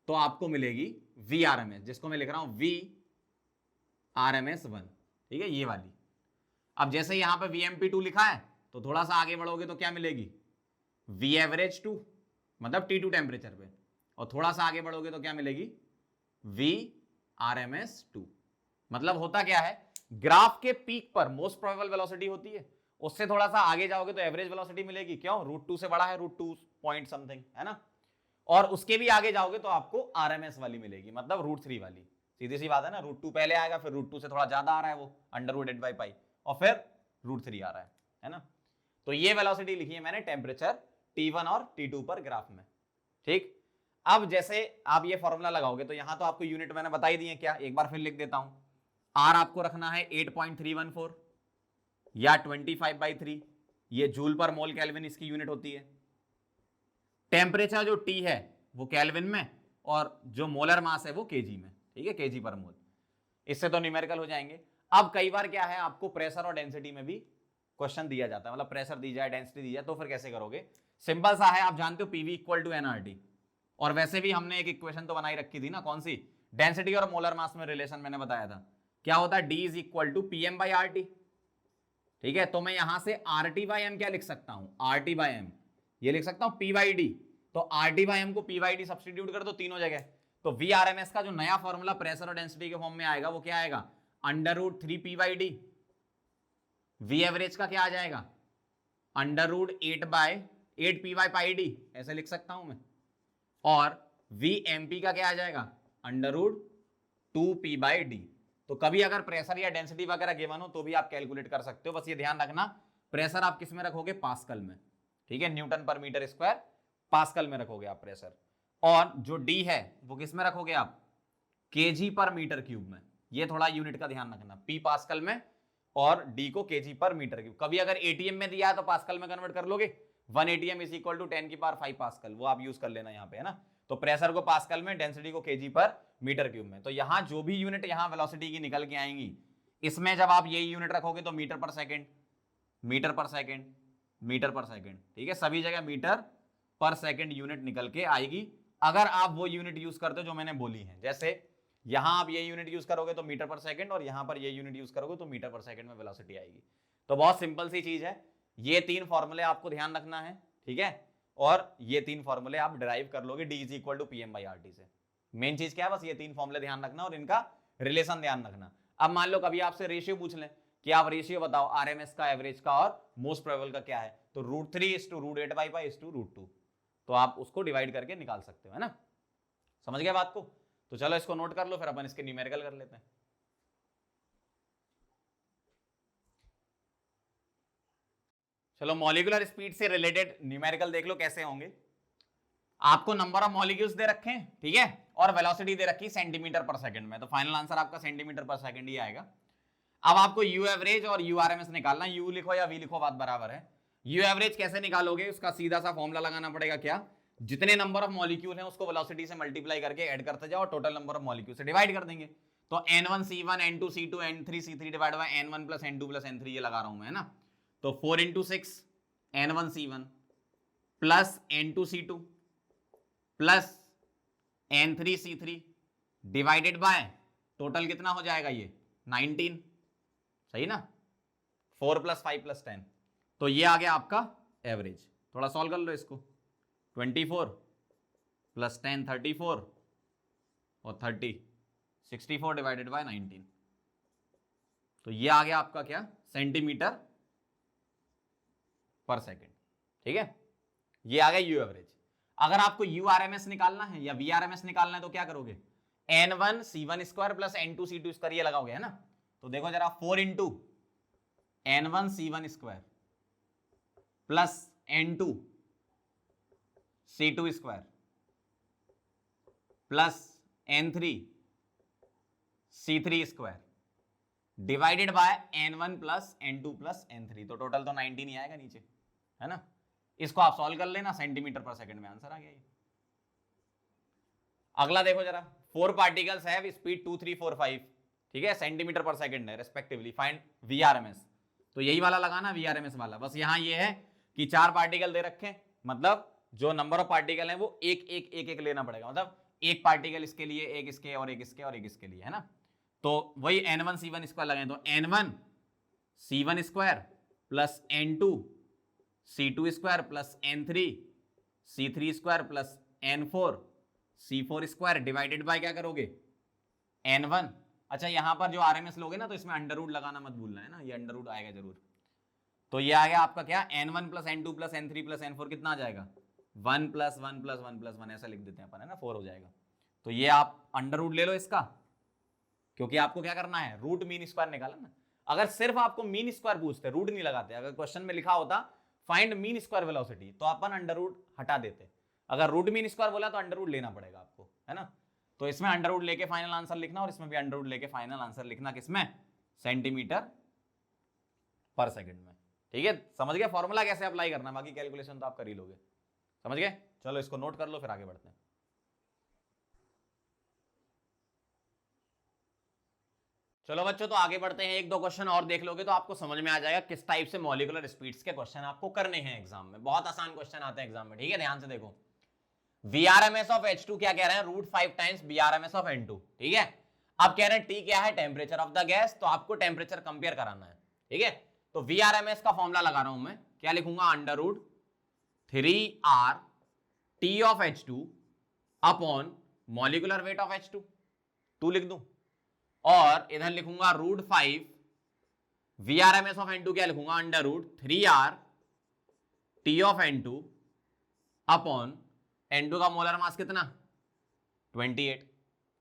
तो आपको मिलेगी VRMS, जिसको मैं लिख रहा हूं VRMS 1। ठीक है, ये वाली। अब जैसे यहां पर VMP2 लिखा है, तो थोड़ा सा आगे बढ़ोगे तो क्या मिलेगी, V एवरेज 2, मतलब T2 टेम्परेचर पे। और थोड़ा सा आगे बढ़ोगे तो क्या मिलेगी, VRMS 2। मतलब होता क्या है, ग्राफ के पीक पर मोस्ट प्रोबेबल वेलोसिटी होती है, उससे थोड़ा सा आगे जाओगे तो एवरेज वेलोसिटी मिलेगी। क्यों, √2 से बड़ा है, √2 पॉइंट समथिंग, है ना। और उसके भी आगे जाओगे तो आपको RMS वाली मिलेगी, मतलब √3 वाली। सीधी सी बात है ना, √2 पहले आएगा, फिर √2 से थोड़ा ज्यादा आ रहा है वो, √8/पाई, और फिर √3 आ रहा है ना। तो ये वेलोसिटी लिखी है मैंने टेम्परेचर T1 और T2 पर ग्राफ में। ठीक, अब जैसे आप ये फॉर्मूला लगाओगे तो यहां तो आपको यूनिट मैंने बताई दी है क्या, एक बार फिर लिख देता हूं। R आपको रखना है 8.314 या 25/3, ये जूल पर मोल केल्विन इसकी यूनिट होती है। टेम्परेचर जो T है वो केल्विन में, और जो मोलर मास है वो केजी में। ठीक है, केजी पर मोल। इससे तो न्यूमेरिकल हो जाएंगे। अब कई बार क्या है, आपको प्रेशर और डेंसिटी में भी क्वेश्चन दिया जाता है, मतलब प्रेशर दी जाए, डेंसिटी दी जाए, तो फिर कैसे करोगे। सिंपल सा है, आप जानते हो PV = nRT। और वैसे भी हमने एक इक्वेशन तो बनाई रखी थी ना, कौन सी, डेंसिटी और मोलर मास में रिलेशन मैंने बताया था, क्या होता है, D = PM/RT। ठीक है, तो मैं यहां से RT/m क्या लिख सकता हूं, RT/m ये लिख सकता हूं P/D। तो RT/m को P/D सब्स्टिट्यूट कर दो तीनों जगह, तो VRMS का जो नया फॉर्मूला प्रेशर और डेंसिटी के फॉर्म में आएगा वो क्या आएगा, √3P/D। V एवरेज का क्या आ जाएगा, √8/8P/D, ऐसे लिख सकता हूं मैं। और VMP का क्या आ जाएगा, √2P/D। तो कभी अगर प्रेशर या डेंसिटी वगैरह गिवन हो तो भी आप कैलकुलेट कर सकते हो। बस ये ध्यान रखना, प्रेशर आप किस में रखोगे, पास्कल में। ठीक है, N/m², पास्कल में रखोगे आप प्रेशर। और जो D है वो किस में रखोगे आप, kg/m³ में। ये थोड़ा यूनिट का ध्यान रखना, P पास्कल में और D को kg/m³। कभी अगर ATM में दिया है तो पास्कल में कन्वर्ट कर लोगे, 1 ATM = 10⁵ पास्कल, वो आप यूज कर लेना यहाँ पे, है ना। तो प्रेशर को पास्कल में, डेंसिटी को kg/m³ में। तो यहाँ जो भी यूनिट यहाँ वेलोसिटी की निकल के आएंगी, इसमें जब आप यही यूनिट रखोगे तो मीटर/सेकंड, मीटर/सेकंड, मीटर/सेकंड। ठीक है, सभी जगह मीटर/सेकंड यूनिट निकल के आएगी, अगर आप वो यूनिट यूज करते हो जो मैंने बोली है। जैसे यहां आप ये यूनिट यूज करोगे तो मीटर/सेकंड, और यहां पर ये यूनिट यूज करोगे तो मीटर/सेकंड में वेलोसिटी आएगी। तो बहुत सिंपल सी चीज है, ये 3 फॉर्मूले आपको ध्यान रखना है। ठीक है, और ये 3 फॉर्मूले आप डिराइव कर लोगे D = PM/RT से। मेन चीज क्या है, बस ये 3 फॉर्मूले ध्यान रखना और इनका रिलेशन ध्यान रखना। अब मान लो कभी आपसे रेशियो पूछ लें कि आप रेशियो बताओ आरएमएस का, एवरेज का और मोस्ट प्रोबेबल का क्या है, तो √3:√8/2, तो आप उसको डिवाइड करके निकाल सकते हो, है ना। समझ गए बात को। तो चलो इसको नोट कर लो, फिर अपन इसके न्यूमेरिकल कर लेते हैं। चलो मॉलिक्यूलर स्पीड से रिलेटेड न्यूमेरिकल देख लो कैसे होंगे। आपको नंबर ऑफ मॉलिक्यूल्स दे रखे हैं, ठीक है, और वेलोसिटी दे रखी सेंटीमीटर पर सेकंड में, तो फाइनल आंसर आपका सेंटीमीटर पर सेकंड ही आएगा। अब आपको यू एवरेज और यू आरएमएस निकालना, यू लिखो या वी लिखो बात बराबर है। यू एवरेज कैसे निकालोगे, उसका सीधा सा फॉर्मूला लगाना पड़ेगा, क्या, जितने नंबर ऑफ मॉलिक्यूल हैं उसको वेलोसिटी से मल्टीप्लाई करके ऐड करते जाओ, टोटल नंबर ऑफ मॉलिक्यूल से डिवाइड कर देंगे। तो n1 c1 n2 c2 n3 c3 divide by n1 plus n2 plus n3, ये लगा रहा हूं मैं, है ना। तो 4 × 6 n1 c1 plus n2 c2 plus n3 c3 divided by total कितना हो जाएगा ये 19, सही ना, 4 + 5 + 10, तो ये आ गया आपका एवरेज। थोड़ा सॉल्व कर लो इसको, 24 + 10 34 और 30 64 डिवाइडेड बाय 19, तो ये आ गया आपका क्या, सेंटीमीटर पर सेकंड, ठीक है। ये आ गया यू एवरेज। अगर आपको यू आरएमएस निकालना है या वी आरएमएस निकालना है तो क्या करोगे, n1 c1² plus n2 c2² ये लगाओगे, है ना। तो देखो जरा, 4 × n1 c1² plus n2 c2² plus n3 c3² divided by n1 plus n2 plus n3, तो टोटल तो 19 ही आएगा नीचे, है ना। इसको आप सॉल्व कर लेना, सेंटीमीटर पर सेकंड में आंसर आ गया ये। अगला देखो जरा, 4 पार्टिकल्स हैव स्पीड 2 3 4 5, ठीक है, सेंटीमीटर पर सेकंड है रेस्पेक्टिवली, फाइंड वीआरएमएस। तो यही वाला लगाना, वीआरएमएस वाला। बस यहां ये है कि 4 पार्टिकल दे रखे, मतलब जो नंबर ऑफ पार्टिकल है वो एक लेना पड़ेगा, मतलब एक पार्टिकल इसके लिए, एक इसके और एक इसके और एक इसके लिए, है ना। तो वही n1 c1² लगाए, तो n1 c1² plus n2 c2² plus n3 c3² plus n4 c4² divided by क्या करोगे, n1। अच्छा यहां पर जो आरएमएस लोगे ना तो इसमें अंडर रूट लगाना मत भूलना, है ना, ये अंडर रूट आएगा जरूर। तो ये आ गया आपका क्या, n1 plus n2 plus n3 plus n4 कितना आ जाएगा, 1 + 1 + 1 + 1 ऐसा लिख देते हैं अपन, है ना, 4 हो जाएगा। तो ये आप अंडर रूट ले लो इसका, क्योंकि आपको क्या करना है, रूट मीन स्क्वायर निकालना ना। अगर सिर्फ आपको मीन स्क्वायर पूछते, रूट नहीं लगाते, अगर क्वेश्चन में लिखा होता फाइंड मीन स्क्वायर वेलोसिटी, तो अपन अंडर रूट हटा देते। अगर रूट मीन स्क्वायर बोला तो अंडर रूट लेना पड़ेगा आपको, है ना। तो इसमें अंडर रूट लेके फाइनल आंसर लिखना, और इसमें भी अंडर रूट लेके फाइनल आंसर लिखना, किसमें, सेंटीमीटर पर सेकंड में, ठीक है। समझ गए फॉर्मूला कैसे अप्लाई करना, बाकी कैलकुलेशन तो आप कर ही लोगे, समझ गए। चलो इसको नोट कर लो, फिर आगे बढ़ते हैं। चलो बच्चों, तो आगे बढ़ते हैं। 1-2 क्वेश्चन और देख लोगे तो आपको समझ में आ जाएगा किस टाइप से मॉलिक्यूलर स्पीड्स के क्वेश्चन आपको करने हैं एग्जाम में। बहुत आसान क्वेश्चन आते हैं एग्जाम में, ठीक है, ध्यान से देखो। Vrms ऑफ H2 क्या कह रहे हैं, √5 टाइम्स Vrms ऑफ N2, ठीक है। अब कह रहे हैं T क्या है, टेम्परेचर ऑफ द गैस, तो आपको टेम्परेचर कंपेयर कराना है, ठीक है। तो Vrms का फॉर्मूला लगा रहा हूं मैं, क्या लिखूंगा, √3R T of H2 upon molecular weight of H2, 2 लिख दूं, और इधर लिखूंगा √5 Vrms ऑफ N2 क्या लिखूंगा, √3R T of N2 upon N2 का मोलर मास कितना, 28।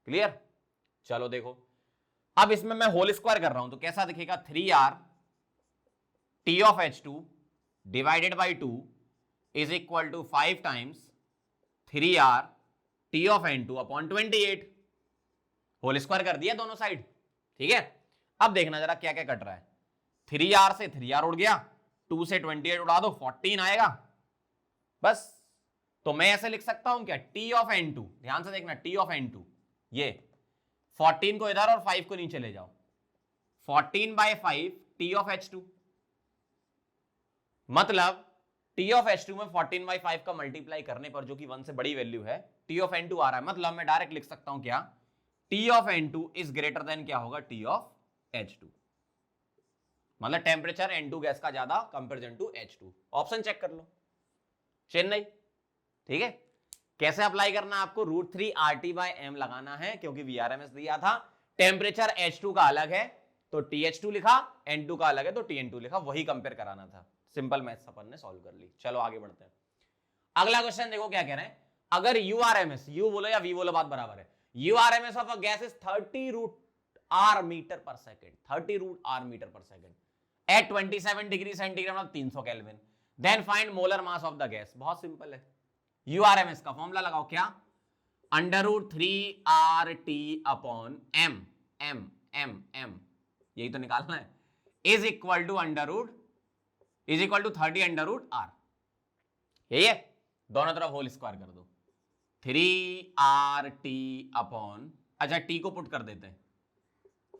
क्लियर। चलो देखो, अब इसमें मैं होल स्क्वायर कर रहा हूं तो कैसा दिखेगा, 3R T of H2 divided by 2 is equal to 5 times 3R T of N2 upon 28। Whole square कर दिया दोनों साइड, ठीक है। अब देखना जरा क्या क्या कट रहा है, 3R से 3R उड़ गया, 2 से 28 उड़ा दो, 14 आएगा बस। तो मैं ऐसे लिख सकता हूं क्या, T ऑफ N2, ध्यान से देखना, T ऑफ N2, ये 14 को इधर और 5 को नीचे ले जाओ, 14/5 T ऑफ H2, मतलब T ऑफ H2 में 14/5 का मल्टीप्लाई करने पर जो कि 1 से बड़ी वैल्यू है, T ऑफ N2 आ रहा है, मतलब मैं डायरेक्ट लिख सकता हूं क्या, T of N2 is greater than क्या होगा, T ऑफ H2, मतलब टेम्परेचर N2 गैस का ज्यादा comparison to H2। Option check कर लो, चेन्नई, ठीक है। कैसे अप्लाई करना है आपको, √3 RT/m लगाना है, क्योंकि Vrms दिया था, टेम्परेचर H2 का अलग है, तो TH2 लिखा, N2 का अलग है तो TN2 लिखा, वही कंपेयर कराना था। सिंपल मैथ्स अपन ने सॉल्व कर ली। चलो आगे बढ़ते हैं। अगला क्वेश्चन देखो क्या कह रहे हैं। अगर URMS, यू बोलो या वी बोलो बात बराबर है, URMS of a gas is 30 root R metre per second, 30 root R metre per second at 27 degree centigrade मतलब 300 kelvin, then find molar mass of the gas. बहुत सिंपल है, URMS का फॉर्मूला लगाओ क्या, √3RT upon M, M M M यही तो निकालना है, इज इक्वल टू 30 √R, यही है, दोनों तरफ होल स्क्वायर कर दो, 3RT अपॉन, अच्छा टी को पुट कर देते हैं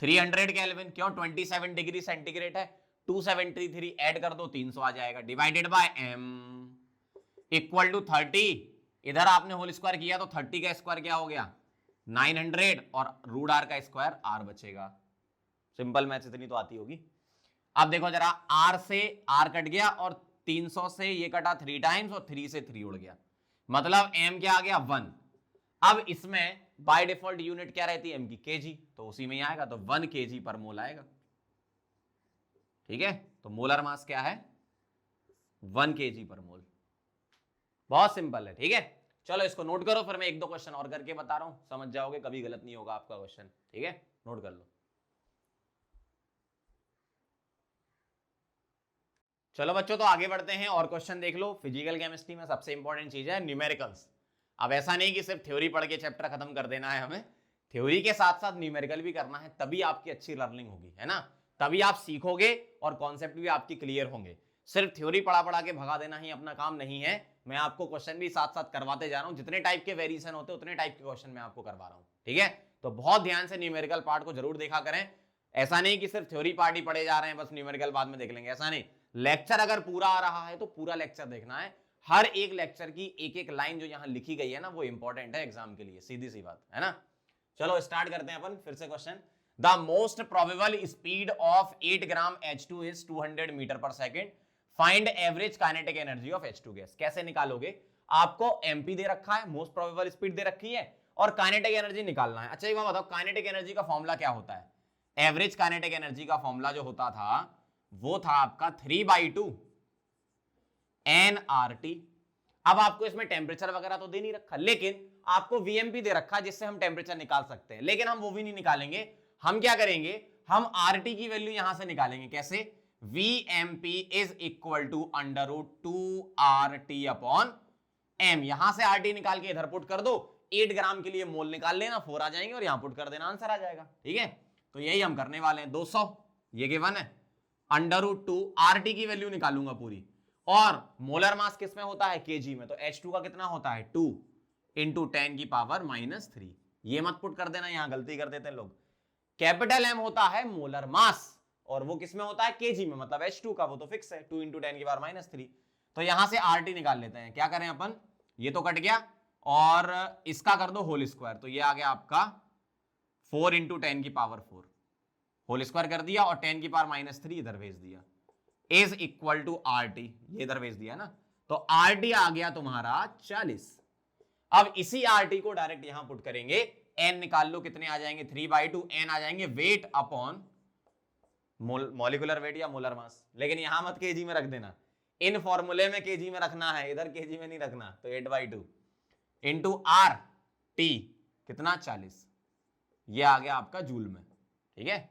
300 केल्विन, क्यों 27 डिग्री सेंटीग्रेड है, 273 ऐड कर दो 300 आ जाएगा, divided by m equal to 30, इधर आपने होल स्क्वायर किया तो 30 का स्क्वायर क्या हो गया 900 और √R का स्क्वायर R बचेगा। सिंपल मैथ्स इतनी तो आती होगी। अब देखो जरा, R से R कट गया और 300 से ये कटा 3 टाइम्स और 3 से 3 उड़ गया, मतलब m क्या आ गया 1। अब इसमें बाय डिफॉल्ट यूनिट क्या रहती है m की, kg, तो उसी में ही आएगा, तो 1 kg पर मोल आएगा। ठीक है, तो मोलर मास क्या है 1 kg पर मोल। बहुत सिंपल है। ठीक है, चलो इसको नोट करो, फिर मैं एक दो क्वेश्चन और करके बता रहा हूं, समझ जाओगे, कभी गलत नहीं होगा आपका क्वेश्चन। ठीक है, नोट कर लो। चलो बच्चों, तो आगे बढ़ते हैं और क्वेश्चन देख लो। फिजिकल केमिस्ट्री में सबसे इंपॉर्टेंट चीज है न्यूमेरिकल्स। अब ऐसा नहीं कि सिर्फ थ्योरी पढ़ के चैप्टर खत्म कर देना है, हमें थ्योरी के साथ साथ न्यूमेरिकल भी करना है, तभी आपकी अच्छी लर्निंग होगी, है ना, तभी आप सीखोगे और कॉन्सेप्ट भी आपकी क्लियर होंगे। सिर्फ थ्योरी पढ़ा पढ़ा के भगा देना ही अपना काम नहीं है, मैं आपको क्वेश्चन भी साथ साथ करवाते जा रहा हूं, जितने टाइप के वेरिएशन होते हैं उतने टाइप के क्वेश्चन मैं आपको करवा रहा हूं। ठीक है, तो बहुत ध्यान से न्यूमेरिकल पार्ट को जरूर देखा करें। ऐसा नहीं कि सिर्फ थ्योरी पार्ट ही पढ़े जा रहे हैं, बस न्यूमेरिकल बाद में देख लेंगे, ऐसा नहीं। लेक्चर अगर पूरा आ रहा है तो पूरा लेक्चर देखना है, हर एक लेक्चर की एक एक लाइन जो यहां लिखी गई है ना, वो इंपॉर्टेंट है एग्जाम के लिए, सीधी सी बात है ना। चलो स्टार्ट करते हैं अपन फिर से question. The most probable speed of 8 gram H2 is 200 meter per second, find average kinetic energy of H2 gas. कैसे निकालोगे, आपको MP दे रखा है, मोस्ट प्रोबेबल स्पीड दे रखी है, और काइनेटिक एनर्जी निकालना है। अच्छा एक बात बताओ, काइनेटिक एनर्जी का फॉर्मूला क्या होता है, एवरेज काइनेटिक एनर्जी का फॉर्मूला जो होता था वो था आपका 3/2 nRT। अब आपको इसमें टेम्परेचर वगैरह तो दे नहीं रखा, लेकिन आपको VMP दे रखा जिससे हम टेम्परेचर निकाल सकते हैं, लेकिन हम वो भी नहीं निकालेंगे। हम क्या करेंगे, हम RT की वैल्यू यहां से निकालेंगे। कैसे, VMP is equal to √2RT upon M। यहां से RT निकाल के इधर पुट कर दो, 8 ग्राम के लिए मोल निकाल लेना, 4 आ जाएंगे और यहां पुट कर देना, आंसर आ जाएगा। ठीक है, तो यही हम करने वाले हैं। 200 ये गिवन है, √2RT की वैल्यू निकालूंगा पूरी, और मोलर मास किस में होता है, kg में, तो H2 का कितना होता है 2 इंटू 10 की पावर -3। ये मत पुट कर देना, यहां गलती कर देते हैं लोग। कैपिटल M होता है मोलर मास, और वो किस में होता है kg में, मतलब H2 का, वो तो फिक्स है 2 इंटू 10 की पावर -3। तो यहां से RT निकाल लेते हैं। क्या करें अपन, ये तो कट गया और इसका कर दो होल स्क्वायर, तो ये आ गया आपका 4 इंटू 10 की पावर 4, होल स्क्वायर कर दिया और 10 की पावर -3 इधर भेज दिया, इज इक्वल टू RT, ये इधर भेज दिया ना, तो RT आ गया तुम्हारा 40। अब इसी RT को डायरेक्ट यहां पुट करेंगे, n निकाल लो, कितने आ जाएंगे 3/2, n आ जाएंगे वेट अपॉन मॉलिक्यूलर वेट या मोलर मास, लेकिन यहां मत kg में रख देना, इन फॉर्मूले में kg में रखना है, इधर kg में नहीं रखना। तो 8/2 इंटू RT कितना 40, ये आ गया आपका जूल में। ठीक है,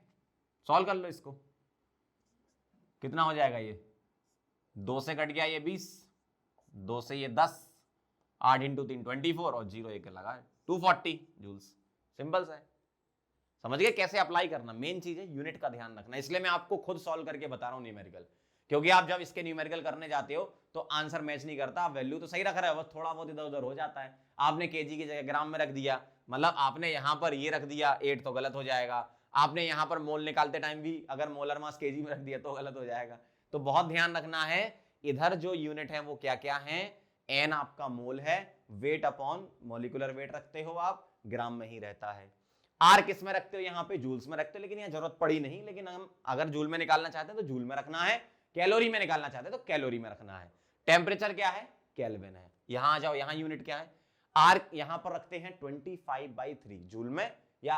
सॉल्व कर लो इसको, कितना हो जाएगा, ये 2 से कट गया ये 20, 2 से ये 10, 8 इंटू 3 24 और 0 एक लगा 240 जूल्स। सिंपल सा है, समझ गए कैसे अप्लाई करना। मेन चीज है यूनिट का ध्यान रखना, इसलिए मैं आपको खुद सॉल्व करके बता रहा हूं न्यूमेरिकल, क्योंकि आप जब इसके न्यूमेरिकल करने जाते हो तो आंसर मैच नहीं करता, आप वैल्यू तो सही रख रहे हो, बस थोड़ा बहुत इधर उधर हो जाता है। आपने kg की जगह ग्राम में रख दिया, मतलब आपने यहां पर ये रख दिया 8 तो गलत हो जाएगा, आपने यहां पर मोल निकालते टाइम भी अगर मोलर मास kg में रख दिया तो गलत हो जाएगा। तो बहुत ध्यान रखना है, इधर जो यूनिट है वो क्या क्या है, n आपका मोल है, वेट अपॉन मॉलिक्यूलर वेट रखते हो आप, ग्राम में ही रहता है। R किस में रखते हो, यहाँ पे जूल्स में रखते हो, लेकिन यहाँ जरूरत पड़ी नहीं, लेकिन हम अगर जूल में निकालना चाहते हैं तो जूल में रखना है, कैलोरी में निकालना चाहते हैं तो कैलोरी में रखना है। टेम्परेचर क्या है, केल्विन है। यहां आ जाओ, यहां यूनिट क्या है, R यहां पर रखते हैं 25/3 जूल में, या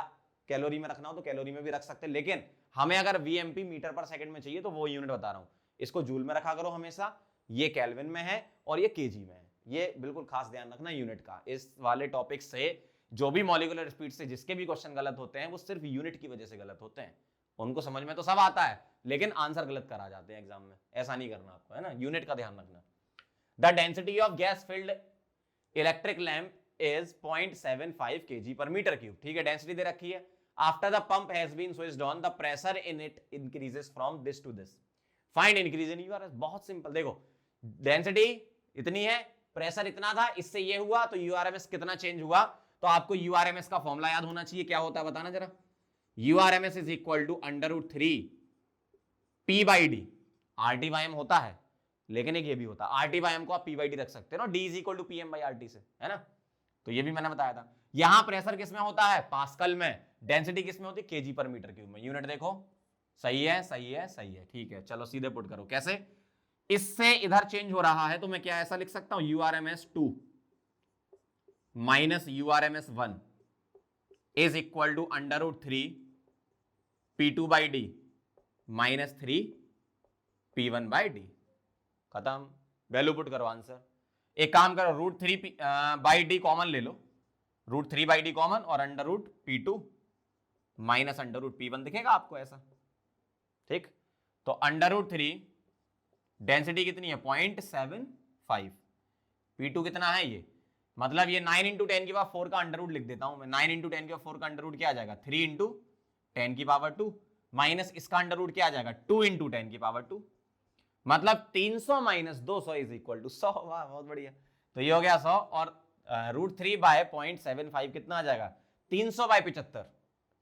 कैलोरी में रखना हो तो कैलोरी में भी रख सकते हैं, लेकिन हमें अगर वीएमपी मीटर पर सेकंड में चाहिए तो वो यूनिट बता रहा हूं, इसको जूल में रखा करो हमेशा, ये केल्विन में है और ये केजी में है। ये बिल्कुल खास ध्यान रखना यूनिट का। इस वाले टॉपिक से जो भी मॉलिक्यूलर स्पीड से जिसके भी क्वेश्चन गलत होते हैं वो सिर्फ यूनिट की वजह से गलत होते हैं। उनको समझ में तो सब आता है लेकिन आंसर गलत करा जाते हैं एग्जाम में, ऐसा नहीं करना आपको, है ना, यूनिट का ध्यान रखना। The density of gas filled electric lamp is 0.75 kg per meter cube। ठीक है, डेंसिटी दे रखी है। After the pump has been switched on the pressure in it increases from this to this. Find increase in U RMS. बहुत simple, देखो density इतनी है, pressure इतना था, इससे ये हुआ तो यूआरएमएस कितना चेंज हुआ। तो आपको यूआरएमएस का फॉर्मूला याद होना चाहिए, क्या होता है बताना जरा। U RMS is equal to √3 P by D. RT by M होता है लेकिन एक ये भी होता है, RT बाई एम को आप P बाई डी रख सकते हो ना, D is equal to PM by RT से, है ना। तो ये भी मैंने बताया था। यहां प्रेशर किस में होता है, पास्कल में। डेंसिटी किस में होती है, केजी पर मीटर क्यूब में। यूनिट देखो, सही है सही है सही है, ठीक है। चलो सीधे पुट करो, कैसे, इससे इधर चेंज हो रहा है तो मैं क्या ऐसा लिख सकता हूं, URMS2 माइनस URMS1 is equal to √3 P2 by D minus 3 P1 by D. खत्म, वैल्यू पुट करो आंसर। एक काम करो, √3 बाई डी कॉमन ले लो, √3 बाई डी कॉमन और √P2 माइनस √P1 दिखेगा आपको ऐसा, ठीक। तो √3 डेंसिटी कितनी है 0.75, P2 कितना है ये, मतलब ये 9 × 10 की पावर 4 का अंडर लिख देता हूं मैं। 9 × 10 की पावर 4 का अंडर क्या आ जाएगा, 3 × 10 की पावर 2 माइनस इसका अंडर क्या आ जाएगा, 2 × 10 की पावर 2, मतलब 300 माइनस 200 इज इक्वल टू 100। वाह बहुत बढ़िया। तो ये हो गया 100 और √3 बाय 0.75 कितना आ जाएगा, 300 बाय 75,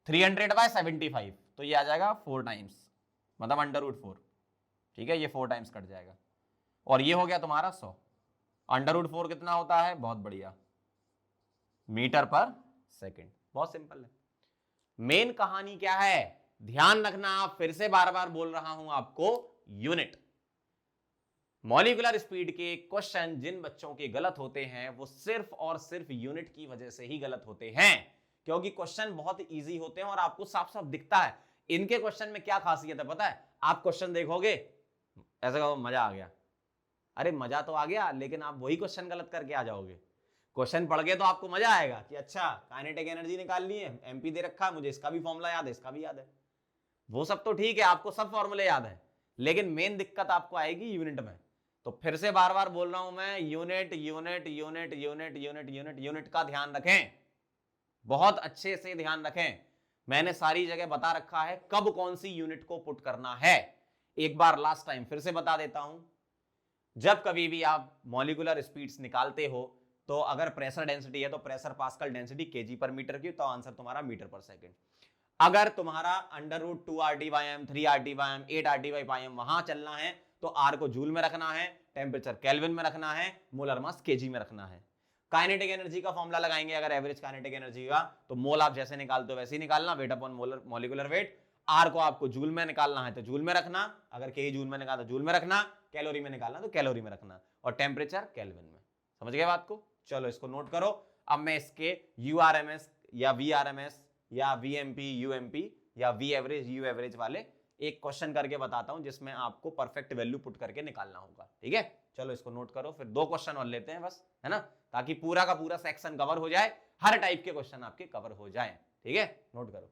300 बाय 75, तो ये आ जाएगा 4 टाइम्स, मतलब √4। ठीक है, ये 4 टाइम्स कट जाएगा और ये हो गया तुम्हारा 100। √4 कितना होता है, बहुत बढ़िया, मीटर पर सेकंड। बहुत सिंपल है। मेन कहानी क्या है, ध्यान रखना, फिर से बार बार बोल रहा हूं आपको, यूनिट। मॉलिक्यूलर स्पीड के क्वेश्चन जिन बच्चों के गलत होते हैं वो सिर्फ और सिर्फ यूनिट की वजह से ही गलत होते हैं, क्योंकि क्वेश्चन बहुत इजी होते हैं और आपको साफ साफ दिखता है। इनके क्वेश्चन में क्या खासियत है पता है, आप क्वेश्चन देखोगे ऐसा कहो मजा आ गया, अरे मजा तो आ गया लेकिन आप वही क्वेश्चन गलत करके आ जाओगे। क्वेश्चन पढ़ के तो आपको मजा आएगा कि अच्छा काइनेटिक एनर्जी निकाल ली है, एमपी दे रखा है, मुझे इसका भी फॉर्मूला याद है, इसका भी याद है, वो सब तो ठीक है, आपको सब फॉर्मूले याद है, लेकिन मेन दिक्कत आपको आएगी यूनिट में। तो फिर से बार बार बोल रहा हूं मैं, unit unit unit unit unit unit unit का ध्यान रखें, बहुत अच्छे से ध्यान रखें। मैंने सारी जगह बता रखा है कब कौन सी यूनिट को पुट करना है। एक बार लास्ट टाइम फिर से बता देता हूं, जब कभी भी आप मॉलिक्यूलर स्पीड्स निकालते हो तो अगर प्रेशर डेंसिटी है तो pressure pascal density KG per metre cube, तो आंसर तुम्हारा मीटर पर सेकंड। अगर तुम्हारा √2 RT by M, 3 RT by M, 8 RT by M वहां चलना है तो आर को जूल में रखना है, टेम्परेचर केल्विन में रखना है, मोलर मास केजी में रखना है। काइनेटिक एनर्जी का फॉर्मूला लगाएंगे, अगर एवरेज काइनेटिक एनर्जी का तो मोल आप जैसे निकालते हो वैसे ही निकालना, weight upon molecular weight. R को आपको जूल में निकालना है तो जूल में रखना, अगर के जूल में निकालना तो जूल में रखना, कैलोरी में निकालना तो कैलोरी में रखना, और टेम्परेचर केल्विन में। समझ गए बात को, चलो इसको नोट करो। अब मैं इसके यूआरएमएस या वीआरएमएस या वीएमपी यूएमपी या वी एवरेज यू एवरेज वाले एक क्वेश्चन करके बताता हूं जिसमें आपको परफेक्ट वैल्यू पुट करके निकालना होगा। ठीक है, चलो इसको नोट करो, फिर 2 क्वेश्चन और लेते हैं बस, है ना, ताकि पूरा का पूरा सेक्शन कवर हो जाए, हर टाइप के क्वेश्चन आपके कवर हो जाए। ठीक है, नोट करो।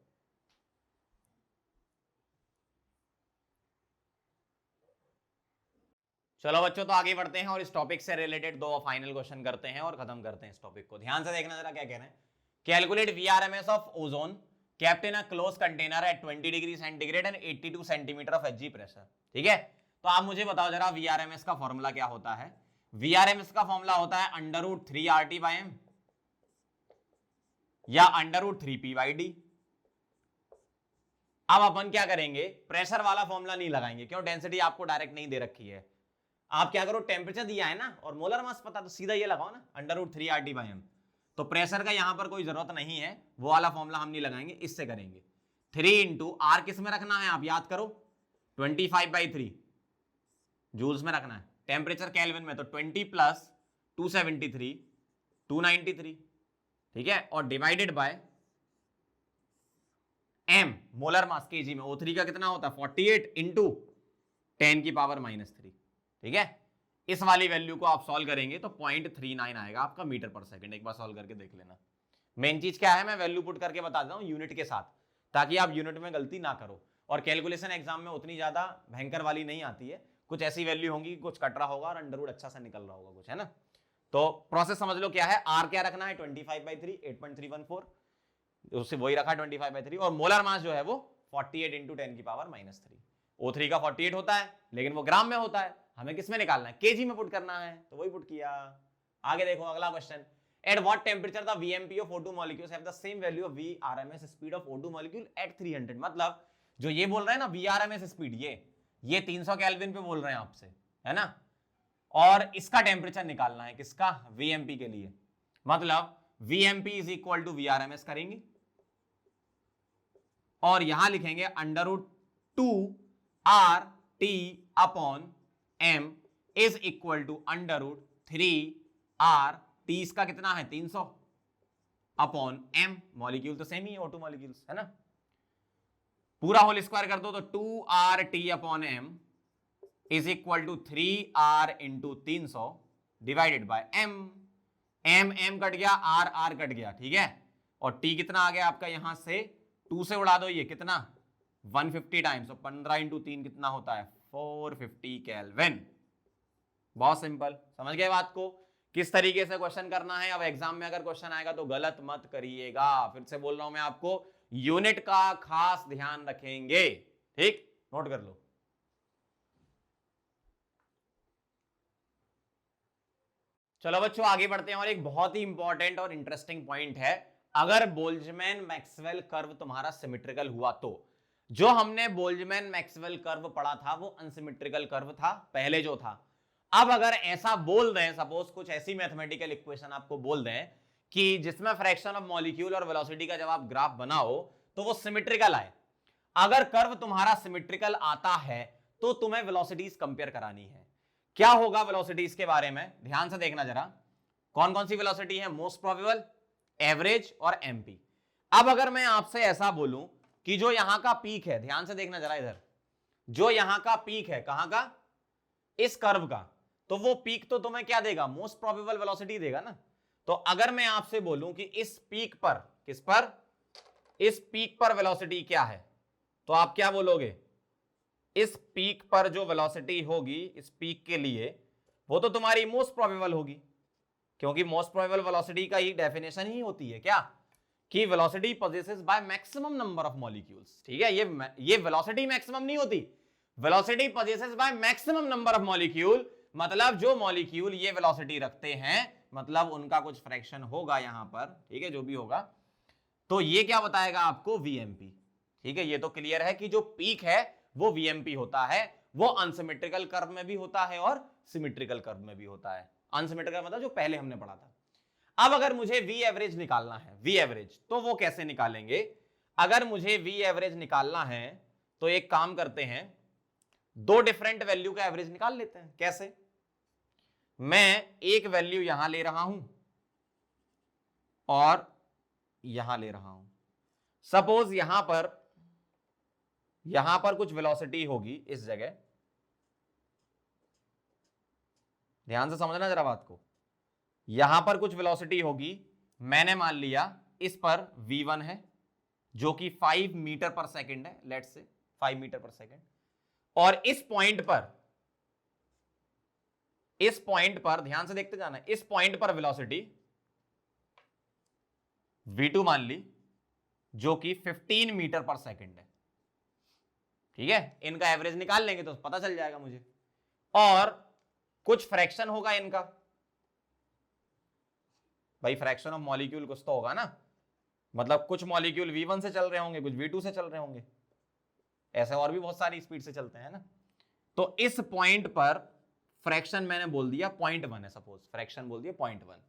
चलो बच्चों, तो आगे बढ़ते हैं और इस टॉपिक से रिलेटेड 2 फाइनल क्वेश्चन करते हैं और खत्म करते हैं इस टॉपिक को। ध्यान से देखना जरा क्या कह रहे हैं। Calculate VRMS of ozone kept in a close container at 20 degree centigrade and 82 centimetre of HG pressure. ठीक है, तो आप मुझे बताओ जरा वीआरएमएस का फॉर्मूला क्या होता है। वीआरएमएस का फॉर्मूला होता है √3 RT बाई एम या √3 P बाई डी। अब अपन क्या करेंगे, प्रेशर वाला फॉर्मूला नहीं लगाएंगे, क्यों, डेंसिटी आपको डायरेक्ट नहीं दे रखी है। आप क्या करो, टेम्परेचर दिया है ना और मोलर मास पता, तो सीधा ये लगाओ ना √3 RT बाई एम। तो प्रेशर का यहां पर कोई जरूरत नहीं है, वो वाला फॉर्मूला हम नहीं लगाएंगे, इससे करेंगे। 3 × R किस में रखना है आप याद करो, 25/3 जूल्स में रखना है। टेम्परेचर केल्विन में तो 20 + 273 293। ठीक है, और divided by m molar mass KG में, O3 का कितना होता है 48 इंटू 10 की पावर -3, ठीक है। इस वाली वैल्यू को आप सॉल्व करेंगे तो 0.39 आएगा आपका मीटर पर सेकंड। एक बार सॉल्व करके देख लेना। मेन चीज क्या है, मैं वैल्यू पुट करके बता देता हूं यूनिट के साथ, ताकि आप यूनिट में गलती ना करो। और कैलकुलेशन एग्जाम में उतनी ज्यादा भयंकर वाली नहीं आती है, कुछ ऐसी वैल्यू होंगी, कुछ कट रहा होगा और अंडरवुड अच्छा सा निकल रहा होगा कुछ, है ना। तो प्रोसेस समझ लो क्या है। आर क्या रखना है 25/3, 8.314, उससे वही रखा 25/3, और मोलर मास जो है वो 48 इंटू 10 की पावर -3। O3 का 48 होता है, लेकिन वो ग्राम में होता है, हमें किस में निकालना है, केजी में पुट करना है, तो वही पुट किया। आगे देखो अगला question, at what temperature the VMP of O2 molecules have the same value of VRMS speed of O2 molecule eight 300। मतलब जो ये बोल रहे हैं ना VRMS स्पीड, ये 300 केल्विन पे बोल रहे हैं आपसे, है ना। और इसका टेम्परेचर निकालना है, किसका, VMP के लिए। मतलब VMP is equal to VRMS करेंगे और यहां लिखेंगे √2RT upon M is equal to √3R। T इसका कितना है 300 अपॉन M, मॉलिक्यूल तो सेम ही है O2 मॉलिक्यूल्स, है ना। पूरा होल स्क्वायर कर दो तो 2RT upon M is equal to 3R into 300 divided by M। M cut गया, R कट गया, ठीक है। और T कितना आ गया आपका, यहां से 2 से उड़ा दो, ये कितना 150 टाइम्स, तो 15 इंटू 3 कितना होता है 450 केल्विन। बहुत सिंपल, समझ गए बात को, किस तरीके से क्वेश्चन करना है। अब एग्जाम में अगर क्वेश्चन आएगा तो गलत मत करिएगा, फिर से बोल रहा हूं मैं आपको, यूनिट का खास ध्यान रखेंगे, ठीक, नोट कर लो। चलो बच्चों आगे बढ़ते हैं, और एक बहुत ही इंपॉर्टेंट और इंटरेस्टिंग पॉइंट है। अगर बोल्ट्जमैन मैक्सवेल कर्व तुम्हारा सिमेट्रिकल हुआ तो, जो हमने बोल्ट्जमैन मैक्सवेल कर्व पढ़ा था वो अनसिमेट्रिकल कर्व था पहले जो था। अब अगर ऐसा बोल दें, सपोज कुछ ऐसी मैथमेटिकल इक्वेशन आपको बोल दें कि जिसमें फ्रैक्शन ऑफ मॉलिक्यूल और वेलोसिटी का जब आप ग्राफ बनाओ तो वो सिमेट्रिकल आए। अगर कर्व तुम्हारा सिमेट्रिकल आता है तो तुम्हें वेलोसिटीज कंपेयर करानी है। क्या होगा वेलोसिटीज के बारे में, ध्यान से देखना जरा, कौन कौन सी वेलोसिटी है, मोस्ट प्रोबेबल, एवरेज और एमपी। अब अगर मैं आपसे ऐसा बोलूं कि जो यहां का पीक है, ध्यान से देखना जरा इधर, जो यहां का पीक है, कहां का, इस कर्व का, तो वो पीक तो तुम्हें क्या देगा, मोस्ट प्रोबेबल वेलोसिटी देगा ना। तो अगर मैं आपसे बोलूं कि इस पीक पर, किस पर, इस पीक पर वेलोसिटी क्या है, तो आप क्या बोलोगे, इस पीक पर जो वेलोसिटी होगी इस पीक के लिए, वो तो तुम्हारी मोस्ट प्रोबेबल होगी, क्योंकि मोस्ट प्रोबेबल वेलोसिटी का ही डेफिनेशन ही होती है क्या, कि velocity possesses by maximum number of molecules. ठीक है, ये वेलोसिटी मैक्सिमम नहीं होती, velocity possesses by maximum number of molecule, मतलब जो मॉलिक्यूल ये वेलोसिटी रखते हैं, मतलब उनका कुछ फ्रैक्शन होगा यहां पर, ठीक है, जो भी होगा, तो ये क्या बताएगा आपको, वीएमपी। ठीक है, ये तो क्लियर है कि जो पीक है वो वीएमपी होता है, वो अनसिमेट्रिकल कर्व में भी होता है और सिमेट्रिकल कर्व में भी होता है। अनसिमेट्रिकल मतलब जो पहले हमने पढ़ा था। अब अगर मुझे वी एवरेज निकालना है, वी एवरेज, तो वो कैसे निकालेंगे। अगर मुझे वी एवरेज निकालना है तो एक काम करते हैं, दो डिफरेंट वैल्यू का एवरेज निकाल लेते हैं। कैसे, मैं एक वैल्यू यहां ले रहा हूं और यहां ले रहा हूं। सपोज यहां पर कुछ वेलोसिटी होगी इस जगह, ध्यान से समझना जरा बात को, यहां पर कुछ वेलोसिटी होगी, मैंने मान लिया इस पर v1 है जो कि 5 मीटर पर सेकंड है, let's say 5 metre per second, और इस पॉइंट पर ध्यान से देखते जाना, इस पॉइंट पर वेलोसिटी v2 मान ली जो कि 15 मीटर पर सेकंड है। ठीक है, इनका एवरेज निकाल लेंगे तो पता चल जाएगा मुझे, और कुछ फ्रैक्शन होगा इनका, भाई फ्रैक्शन ऑफ मॉलिक्यूल कुछ तो होगा ना, मतलब कुछ मॉलिक्यूल v1 से चल रहे होंगे, कुछ v2 से चल रहे होंगे, ऐसे और भी बहुत सारी स्पीड से चलते हैं ना। तो इस पॉइंट पर फ्रैक्शन मैंने बोल दिया 0.1 है, सपोज फ्रैक्शन बोल दिया 0.1।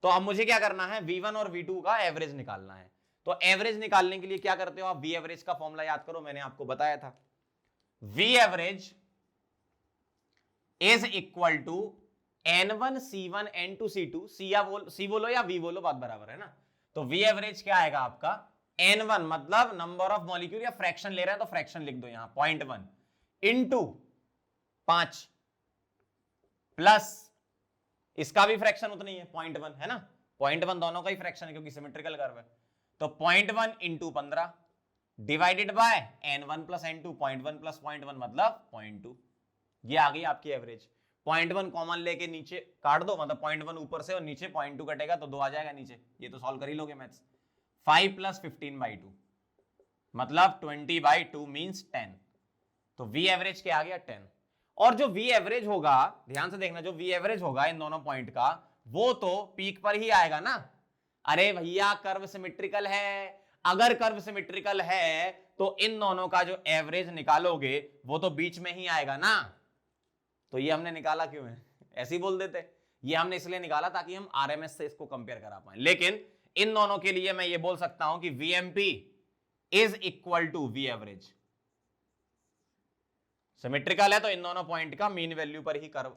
तो अब मुझे क्या करना है, v1 और v2 का एवरेज निकालना है। तो एवरेज निकालने के लिए क्या करते हो आप, वी एवरेज का फॉर्मूला याद करो, मैंने आपको बताया था, V average is equal to N1 C1 N2 C2, C बोलो या V बोलो, बात बराबर है ना। तो V एवरेज क्या आएगा आपका, n1 मतलब नंबर ऑफ मॉलिक्यूल या फ्रैक्शन ले रहे हैं तो फ्रैक्शन लिख दो यहां 0.1 इंटू 5 प्लस इसका भी फ्रैक्शन उतना ही है 0.1 है ना, 0.1 दोनों का ही फ्रैक्शन है क्योंकि सिमेट्रिकल कर्व है। तो 0.1 into 15 divided by n1 plus n2, 0.1 plus 0.1 मतलब 0.2। ये आ गई आपकी एवरेज। 0.1 कॉमन लेके नीचे काट दो, मतलब 0.1 ऊपर से और नीचे 0.2 कटेगा तो 2 आ जाएगा नीचे। ये तो सॉल्व कर ही लोगे मैथ्स। 5 प्लस 15/2 मतलब 20/2 मींस 10। तो वी एवरेज क्या आ गया 10। और जो वी एवरेज होगा, ध्यान से देखना, जो वी एवरेज होगा इन दोनों पॉइंट का वो तो पीक पर ही आएगा ना। अरे भैया कर्व सिमेट्रिकल है, अगर कर्व सिमेट्रिकल है तो इन दोनों का जो एवरेज निकालोगे वो तो बीच में ही आएगा ना। तो ये हमने निकाला क्यों है, ऐसे ही बोल देते। ये हमने इसलिए निकाला ताकि हम आरएमएस से इसको कंपेयर करा पाए। लेकिन इन दोनों के लिए मैं ये बोल सकता हूं कि V MP is equal to V average. Symmetrical है तो इन दोनों पॉइंट का मीन वैल्यू पर ही कर्व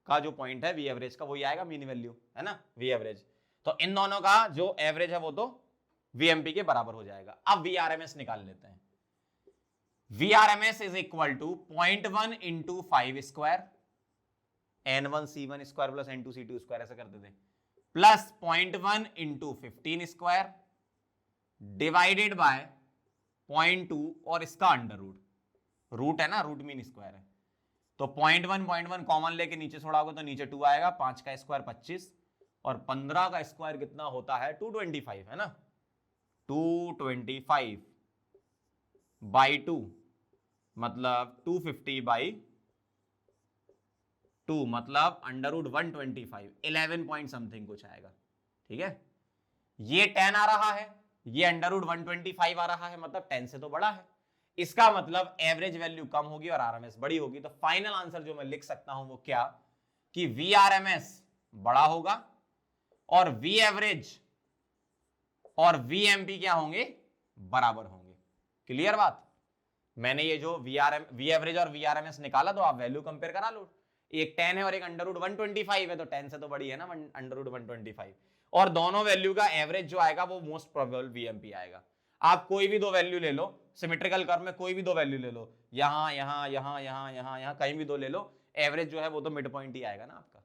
का जो पॉइंट है वी एवरेज का वही आएगा मीन वैल्यू, है ना, वी एवरेज। तो इन दोनों का जो एवरेज है वो तो वीएमपी के बराबर हो जाएगा। अब वीआरएमएस निकाल लेते हैं। VRMS is equal to 0.1 into 5 square n1 c1 square plus n2 c2 square ऐसा करते थे, plus 0.1 into 15 square divided by 0.2 और इसका अंडर रूट, रूट है ना, रूट मीन स्क्वायर है। तो 0.1 कॉमन लेके नीचे छोड़ाओगे तो नीचे 2 आएगा, 5 का स्क्वायर 25 और 15 का स्क्वायर कितना होता है 225, है ना, 225 बाई 2 मतलब 250/2 मतलब अंडर रूट 125, 11 पॉइंट समथिंग कुछ आएगा। ठीक है, ये 10 आ रहा है, ये अंडर रूट 125 आ रहा है, मतलब 10 से तो बड़ा है। इसका मतलब एवरेज वैल्यू कम होगी और आरएमएस बड़ी होगी। तो फाइनल आंसर जो मैं लिख सकता हूं वो क्या, कि वी आरएमएस बड़ा होगा और वी एवरेज और वीएमपी क्या होंगे, बराबर होंगे। क्लियर बात। मैंने ये जो वी एवरेज और वी आरएमएस निकाला तो आप वैल्यू कंपेयर करा लो। एक 10 है और एक अंडर रूट 125 है, तो 10 से तो बड़ी है ना अंडर रूट 125, और दोनों वैल्यू का एवरेज जो आएगा वो मोस्ट प्रोबेबल वीएमपी आएगा। आप कोई भी दो वैल्यू ले लो, सिमेट्रिकल कर्व में कोई भी दो वैल्यू ले लो, यहां यहां यहां यहां यहां यहां कहीं भी दो ले लो, एवरेज जो है वो तो मिड पॉइंट ही आएगा ना आपका।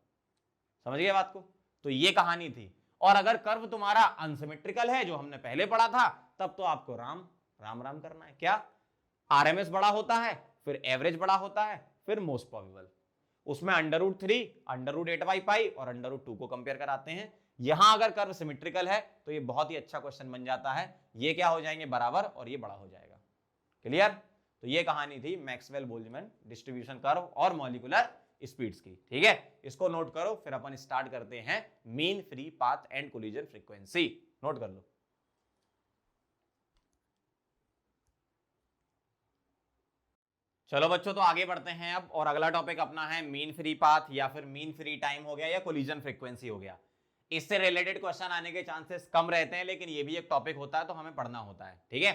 समझ गए बात को। तो ये कहानी थी। और अगर कर्व तुम्हारा अनसिमेट्रिकल है, जो हमने पहले पढ़ा था, तब तो आपको राम राम राम करना है। क्या, आरएमएस बड़ा होता है, फिर एवरेज बड़ा होता है, फिर मोस्ट प्रोबेबल। उसमें अंडर रूट 3, अंडर रूट 8/π और अंडर रूट 2 को कंपेयर कराते हैं। यहां अगर कर्व सिमेट्रिकल है तो ये बहुत ही अच्छा क्वेश्चन बन जाता है। ये क्या हो जाएंगे, बराबर, और ये बड़ा हो जाएगा। क्लियर। तो ये कहानी थी मैक्सवेल बोल्ट्जमैन डिस्ट्रीब्यूशन कर्व और मॉलिक्यूलर स्पीड्स की। ठीक है, इसको नोट करो, फिर अपन स्टार्ट करते हैं mean free path and collision frequency. Note कर लो। चलो बच्चों, तो आगे बढ़ते हैं अब, और अगला टॉपिक अपना है मीन फ्री पाथ या फिर मीन फ्री टाइम हो गया या कोलिजन फ्रीक्वेंसी हो गया। इससे रिलेटेड क्वेश्चन आने के चांसेस कम रहते हैं, लेकिन ये भी एक टॉपिक होता है तो हमें पढ़ना होता है। ठीक है,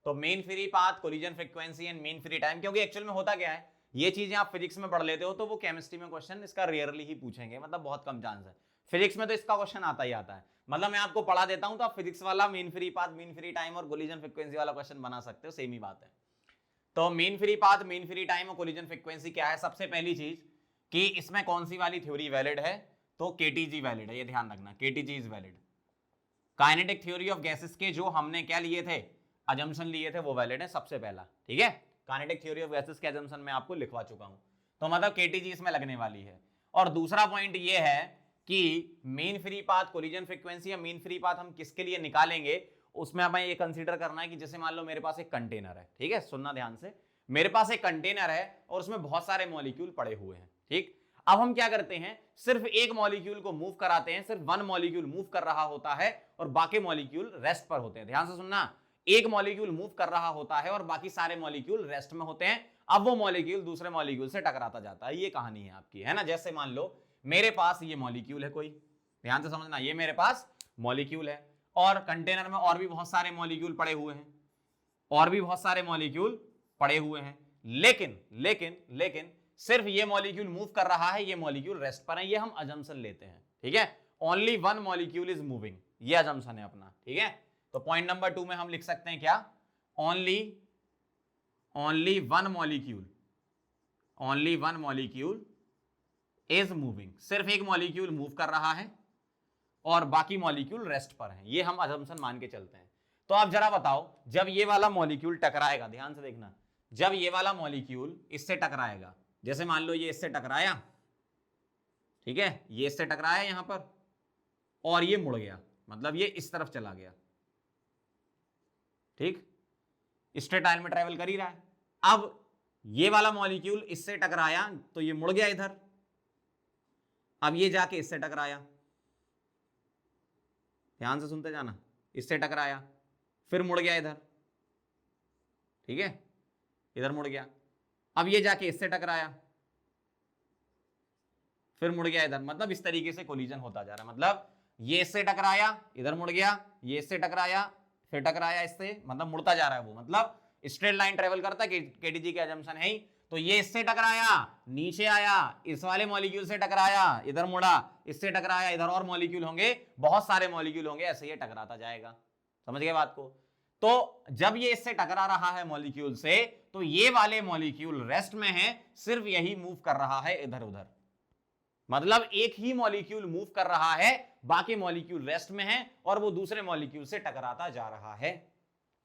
तो mean free path, collision frequency and mean free time, क्योंकि एक्चुअल में होता क्या है, ये चीजें आप फिजिक्स में पढ़ लेते हो तो वो केमिस्ट्री में क्वेश्चन इसका रेयरली ही पूछेंगे, मतलब बहुत कम चांस है। फिजिक्स में तो इसका क्वेश्चन आता ही आता है, मतलब मैं आपको पढ़ा देता हूं तो आप फिजिक्स वाला mean free path, mean free time और कोलिजन फ्रीक्वेंसी वाला क्वेश्चन बना सकते हो, सेम ही बात है। तो mean free path, mean free time और कोलिजन फ्रीक्वेंसी क्या है। सबसे पहली चीज कि इसमें कौन सी वाली थ्योरी वैलिड है, तो केटीजी वैलिड है, ये ध्यान रखना, KTG is valid. Kinetic theory of gases के जो हमने क्या लिए थे, अजम्पशन लिए थे, वो वैलिड है सबसे पहला। ठीक है, काइनेटिक थ्योरी ऑफ गैसेस के अजम्पशन में आपको लिखवा चुका हूं, तो मतलब केटीजी इसमें लगने वाली है। और दूसरा पॉइंट ये है कि mean free path, collision frequency या मीन फ्री पाथ हम किसके लिए निकालेंगे, उसमें हमें ये कंसीडर करना है कि जैसे मान लो मेरे पास एक कंटेनर है। ठीक है, सुनना ध्यान से, मेरे पास एक कंटेनर है और उसमें बहुत सारे मॉलिक्यूल पड़े हुए हैं। ठीक, अब हम क्या करते हैं, सिर्फ एक मॉलिक्यूल को मूव कराते हैं, सिर्फ वन मॉलिक्यूल मूव कर रहा होता है और बाकी मॉलिक्यूल रेस्ट पर होते हैं। ध्यान से सुनना, एक मॉलिक्यूल मूव कर रहा होता है और बाकी सारे मॉलिक्यूल रेस्ट में होते हैं। अब वो मॉलिक्यूल दूसरे मॉलिक्यूल से टकराता जाता है। ये कहानी है आपकी, है ना। जैसे मान लो मेरे पास ये मॉलिक्यूल है कोई, ध्यान से समझना, ये मेरे पास मॉलिक्यूल है और कंटेनर में और भी बहुत सारे मॉलिक्यूल पड़े हुए हैं, और भी बहुत सारे मॉलिक्यूल पड़े हुए हैं, लेकिन लेकिन लेकिन सिर्फ ये मॉलिक्यूल मूव कर रहा है, ये मॉलिक्यूल रेस्ट पर है। ये हम अजम्पशन लेते हैं। ठीक है, only one molecule is moving, ये अजम्पशन है अपना। ठीक है, तो पॉइंट नंबर 2 में हम लिख सकते हैं क्या, only one molecule is moving, सिर्फ एक मॉलिक्यूल मूव कर रहा है और बाकी मॉलिक्यूल रेस्ट पर हैं, ये हम अजम्पशन मान के चलते हैं। तो आप जरा बताओ, जब ये वाला मॉलिक्यूल टकराएगा, ध्यान से देखना, जब ये वाला मॉलिक्यूल इससे टकराएगा, जैसे मान लो ये इससे टकराया, ठीक है, ये इससे टकराया यहां पर और ये मुड़ गया, मतलब ये इस तरफ चला गया, ठीक, स्ट्रेट लाइन में ट्रेवल कर ही रहा है। अब ये वाला मॉलिक्यूल इससे टकराया तो ये मुड़ गया इधर, अब ये जाके इससे टकराया, ध्यान से सुनते जाना, इससे टकराया फिर मुड़ गया इधर, ठीक है, इधर मुड़ गया, अब ये जाके इससे टकराया फिर मुड़ गया इधर, मतलब इस तरीके से कोलिजन होता जा रहा है, मतलब ये इससे टकराया इधर मुड़ गया, ये इससे टकराया फिर टकराया इससे, मतलब मुड़ता जा रहा है वो, मतलब स्ट्रेट लाइन ट्रेवल करता है, केटीजी के अजम्पशन है ही। तो ये इससे टकराया नीचे आया, इस वाले मॉलिक्यूल से टकराया इधर मुड़ा, इससे टकराया इधर और मॉलिक्यूल होंगे, बहुत सारे मॉलिक्यूल होंगे, ऐसे ये टकराता जाएगा, समझ गए बात को। तो जब ये इससे टकरा रहा है मॉलिक्यूल से, तो ये वाले मॉलिक्यूल रेस्ट में है, सिर्फ यही मूव कर रहा है इधर उधर, मतलब एक ही मॉलिक्यूल मूव कर रहा है, बाकी मॉलिक्यूल रेस्ट में है और वो दूसरे मॉलिक्यूल से टकराता जा रहा है,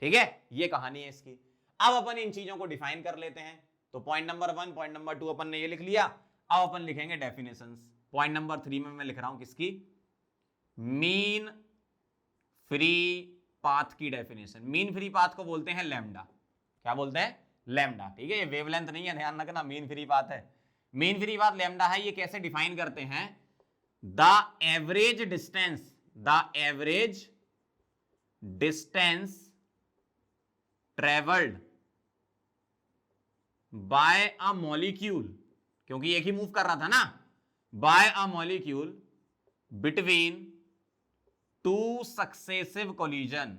ठीक है, ये कहानी है इसकी। अब अपन इन चीजों को डिफाइन कर लेते हैं। तो पॉइंट नंबर 1, पॉइंट नंबर 2 अपन ने ये लिख लिया, अब अपन लिखेंगे डेफिनेशंस। पॉइंट नंबर 3 में मैं लिख रहा हूं किसकी, मीन फ्री पाथ की डेफिनेशन। मीन फ्री पाथ को बोलते हैं लैम्डा, क्या बोलते हैं, लैम्डा, ठीक है, ये वेवलेंथ नहीं है, ध्यान रखना, मीन फ्री पाथ है, मीन फ्री पाथ लैम्डा है। ये कैसे डिफाइन करते हैं, the average distance travelled by a molecule, क्योंकि एक ही मूव कर रहा था ना, by a molecule between two successive collision,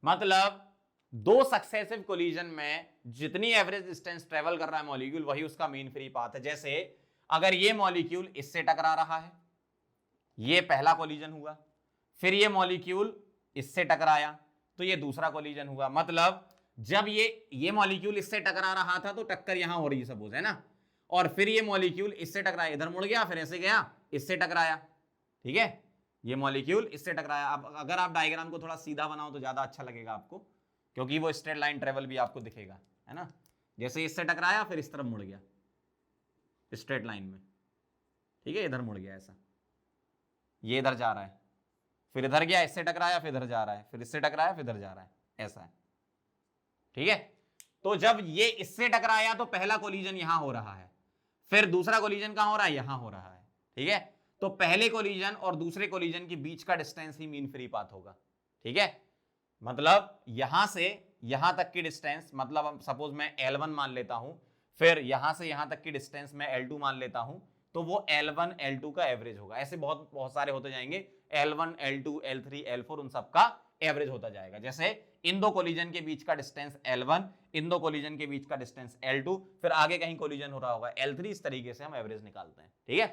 मतलब दो सक्सेसिव कोलिजन में जितनी एवरेज डिस्टेंस ट्रेवल कर रहा है मॉलिक्यूल, वही उसका मीन फ्री पाथ है। जैसे अगर ये मॉलिक्यूल इससे टकरा रहा है, ये पहला कोलिजन हुआ, फिर ये मॉलिक्यूल इससे टकराया तो ये दूसरा कोलिजन हुआ, मतलब जब ये मॉलिक्यूल इससे टकरा रहा था तो टक्कर यहां हो रही है सपोज, है ना, और फिर ये मॉलिक्यूल इससे टकराया, इधर मुड़ गया, फिर ऐसे गया, इससे टकराया, ठीक है, ये मॉलिक्यूल इससे टकराया। अब अगर आप डायग्राम को थोड़ा सीधा बनाओ तो ज्यादा अच्छा लगेगा आपको, क्योंकि वो स्ट्रेट लाइन ट्रेवल भी आपको दिखेगा, है ना, जैसे इससे टकराया फिर इस तरफ मुड़ गया स्ट्रेट लाइन में, ठीक है, इधर मुड़ गया ऐसा, ये इधर जा रहा है, फिर इधर गया, इससे टकराया, फिर इधर जा रहा है, फिर इससे टकराया, फिर इधर जा रहा है, ऐसा है, ठीक है। तो जब ये इससे टकराया तो पहला कोलिजन यहां हो रहा है, फिर दूसरा कोलिजन कहां हो रहा है, यहां हो रहा है, ठीक है। तो पहले कोलिजन और दूसरे कोलिजन के बीच का डिस्टेंस ही मीन फ्री पाथ होगा, ठीक है, मतलब यहां से यहां तक की डिस्टेंस, मतलब सपोज मैं L1 मान लेता हूं, फिर यहां से यहां तक की डिस्टेंस मैं L2 मान लेता हूं, तो वो L1 L2 का एवरेज होगा। ऐसे बहुत बहुत सारे होते जाएंगे, L1 L2 L3 L4, उन सबका एवरेज होता जाएगा। जैसे इन दो कोलिजन के बीच का डिस्टेंस L1, इन दो कोलिजन के बीच का डिस्टेंस L2, फिर आगे कहीं कोलिजन हो रहा होगा L3, इस तरीके से हम एवरेज निकालते हैं, ठीक है।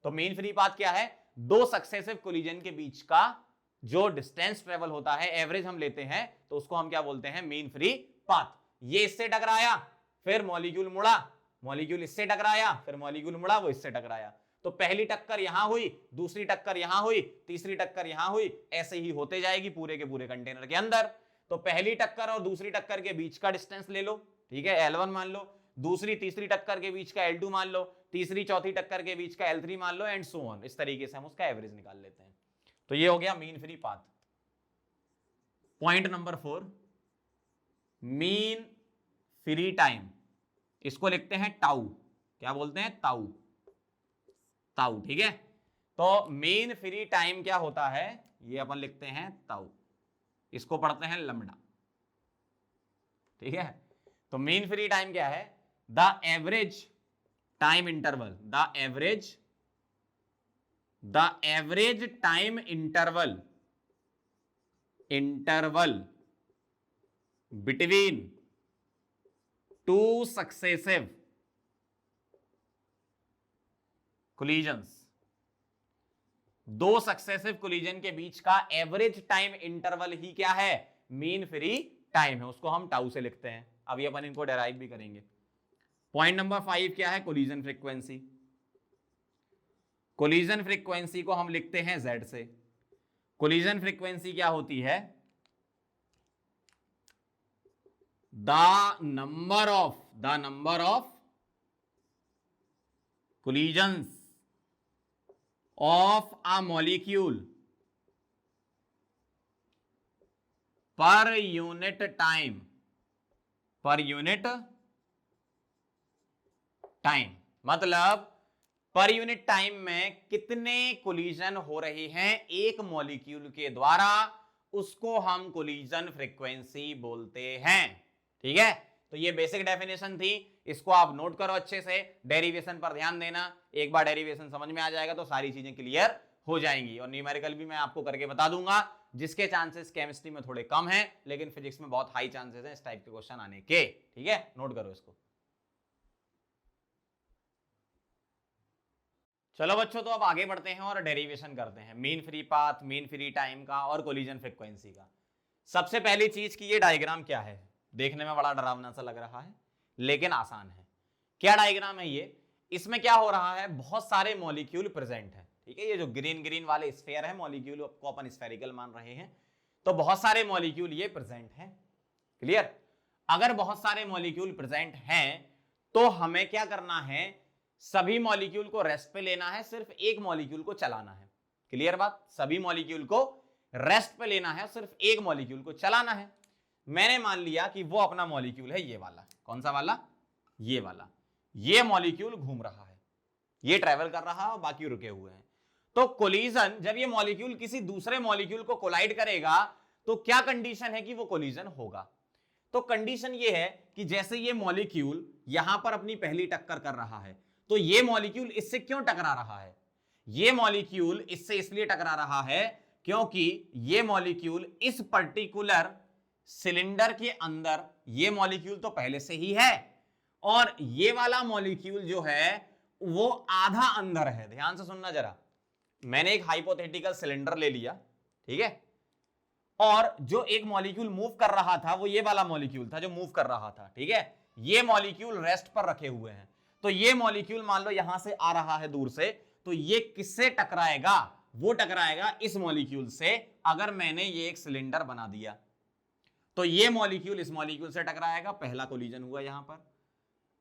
तो मीन फ्री पाथ क्या है, दो सक्सेसिव कोलिजन के बीच का जो डिस्टेंस ट्रेवल होता है, एवरेज हम लेते हैं, तो उसको हम क्या बोलते हैं, मीन फ्री पाथ। ये इससे टकराया, फिर मॉलिक्यूल मुड़ा, मॉलिक्यूल इससे टकराया, फिर मॉलिक्यूल मुड़ा, वो इससे टकराया, तो पहली टक्कर यहां हुई, दूसरी टक्कर यहां हुई, तीसरी टक्कर यहां हुई, ऐसे ही होते जाएगी पूरे के पूरे कंटेनर के अंदर। तो पहली टक्कर और दूसरी टक्कर के बीच का डिस्टेंस ले लो, ठीक है, L1 मान लो, दूसरी तीसरी टक्कर के बीच का L2 मान लो, तीसरी चौथी टक्कर के बीच का L3 मान लो, एंड सो ऑन। इस तरीके से हम उसका एवरेज निकाल लेते हैं। तो ये हो गया mean free path. Point number 4, mean free time, इसको लिखते हैं टाउ, क्या बोलते हैं, ताऊ, ताऊ, ठीक है। तो मीन फ्री टाइम क्या होता है, ये अपन लिखते हैं ताऊ, इसको पढ़ते हैं लैम्डा, ठीक है। तो मीन फ्री टाइम क्या है, the average time interval, the average time interval between two successive collisions, दो सक्सेसिव कोलिजन के बीच का एवरेज टाइम इंटरवल ही क्या है, मीन फ्री टाइम है, उसको हम टाउ से लिखते हैं। अभी अपन इनको डेराइव भी करेंगे। पॉइंट नंबर 5 क्या है, कोलिजन फ्रीक्वेंसी। कोलिजन फ्रीक्वेंसी को हम लिखते हैं Z से। कोलिजन फ्रीक्वेंसी क्या होती है, the number of collisions of a molecule per unit time, मतलब पर यूनिट टाइम में कितने कोलिजन हो रहे हैं एक मॉलिक्यूल के द्वारा, उसको हम कोलिजन फ्रीक्वेंसी बोलते हैं। ठीक है, तो ये बेसिक डेफिनेशन थी, इसको आप नोट करो अच्छे से, डेरिवेशन पर ध्यान देना। एक बार डेरिवेशन समझ में आ जाएगा तो सारी चीजें क्लियर हो जाएंगी, और न्यूमेरिकल भी मैं आपको करके बता दूंगा, जिसके चांसेस केमिस्ट्री में थोड़े कम हैं लेकिन फिजिक्स में बहुत हाई चांसेस हैं इस टाइप के क्वेश्चन आने के। ठीक है, नोट करो इसको। चलो बच्चों, तो अब आगे बढ़ते हैं और डेरिवेशन करते हैं mean free path, mean free time का और कोलिजन फ्रीक्वेंसी का। सबसे पहली चीज की ये डायग्राम क्या है, देखने में बड़ा डरावना सा लग रहा है लेकिन आसान है। क्या डायग्राम है ये, इसमें क्या हो रहा है, बहुत सारे मॉलिक्यूल प्रेजेंट है। ठीक है, ये जो ग्रीन ग्रीन वाले स्फीयर है, मॉलिक्यूल को अपन स्फेरिकल मान रहे हैं, तो बहुत सारे मॉलिक्यूल ये प्रेजेंट हैं। क्लियर, अगर बहुत सारे मॉलिक्यूल प्रेजेंट हैं तो हमें क्या करना है, सभी मॉलिक्यूल को रेस्ट पे लेना है, सिर्फ एक मॉलिक्यूल को चलाना है। क्लियर बात, सभी मॉलिक्यूल को रेस्ट पे लेना है, सिर्फ एक मॉलिक्यूल को चलाना है। मैंने मान लिया कि वो अपना मॉलिक्यूल है ये वाला, कौन सा वाला, ये वाला। ये मॉलिक्यूल घूम रहा है, ये ट्रेवल कर रहा है और बाकी रुके हुए हैं। तो कोलिजन, जब ये मॉलिक्यूल किसी दूसरे मॉलिक्यूल को कोलाइड करेगा तो क्या कंडीशन है कि वो कोलिजन होगा। तो कंडीशन ये है कि जैसे ये मॉलिक्यूल यहां पर अपनी पहली टक्कर कर रहा है, तो ये मॉलिक्यूल इससे क्यों टकरा रहा है, ये मॉलिक्यूल इससे इसलिए टकरा रहा है क्योंकि ये मॉलिक्यूल इस पर्टिकुलर सिलेंडर के अंदर, ये मॉलिक्यूल तो पहले से ही है और ये वाला मॉलिक्यूल जो है वो आधा अंदर है। ध्यान से सुनना जरा, मैंने एक हाइपोथेटिकल सिलेंडर ले लिया, ठीक है, और जो एक मॉलिक्यूल मूव कर रहा था वो ये वाला मॉलिक्यूल था जो मूव कर रहा था। ठीक है, ये मॉलिक्यूल रेस्ट पर रखे हुए हैं, तो ये मॉलिक्यूल मान लो यहां से आ रहा है दूर से, तो ये किससे टकराएगा, वो टकराएगा इस मॉलिक्यूल से। अगर मैंने ये एक सिलेंडर बना दिया तो ये मॉलिक्यूल इस मॉलिक्यूल से टकराएगा, पहला कोलिजन हुआ यहां पर।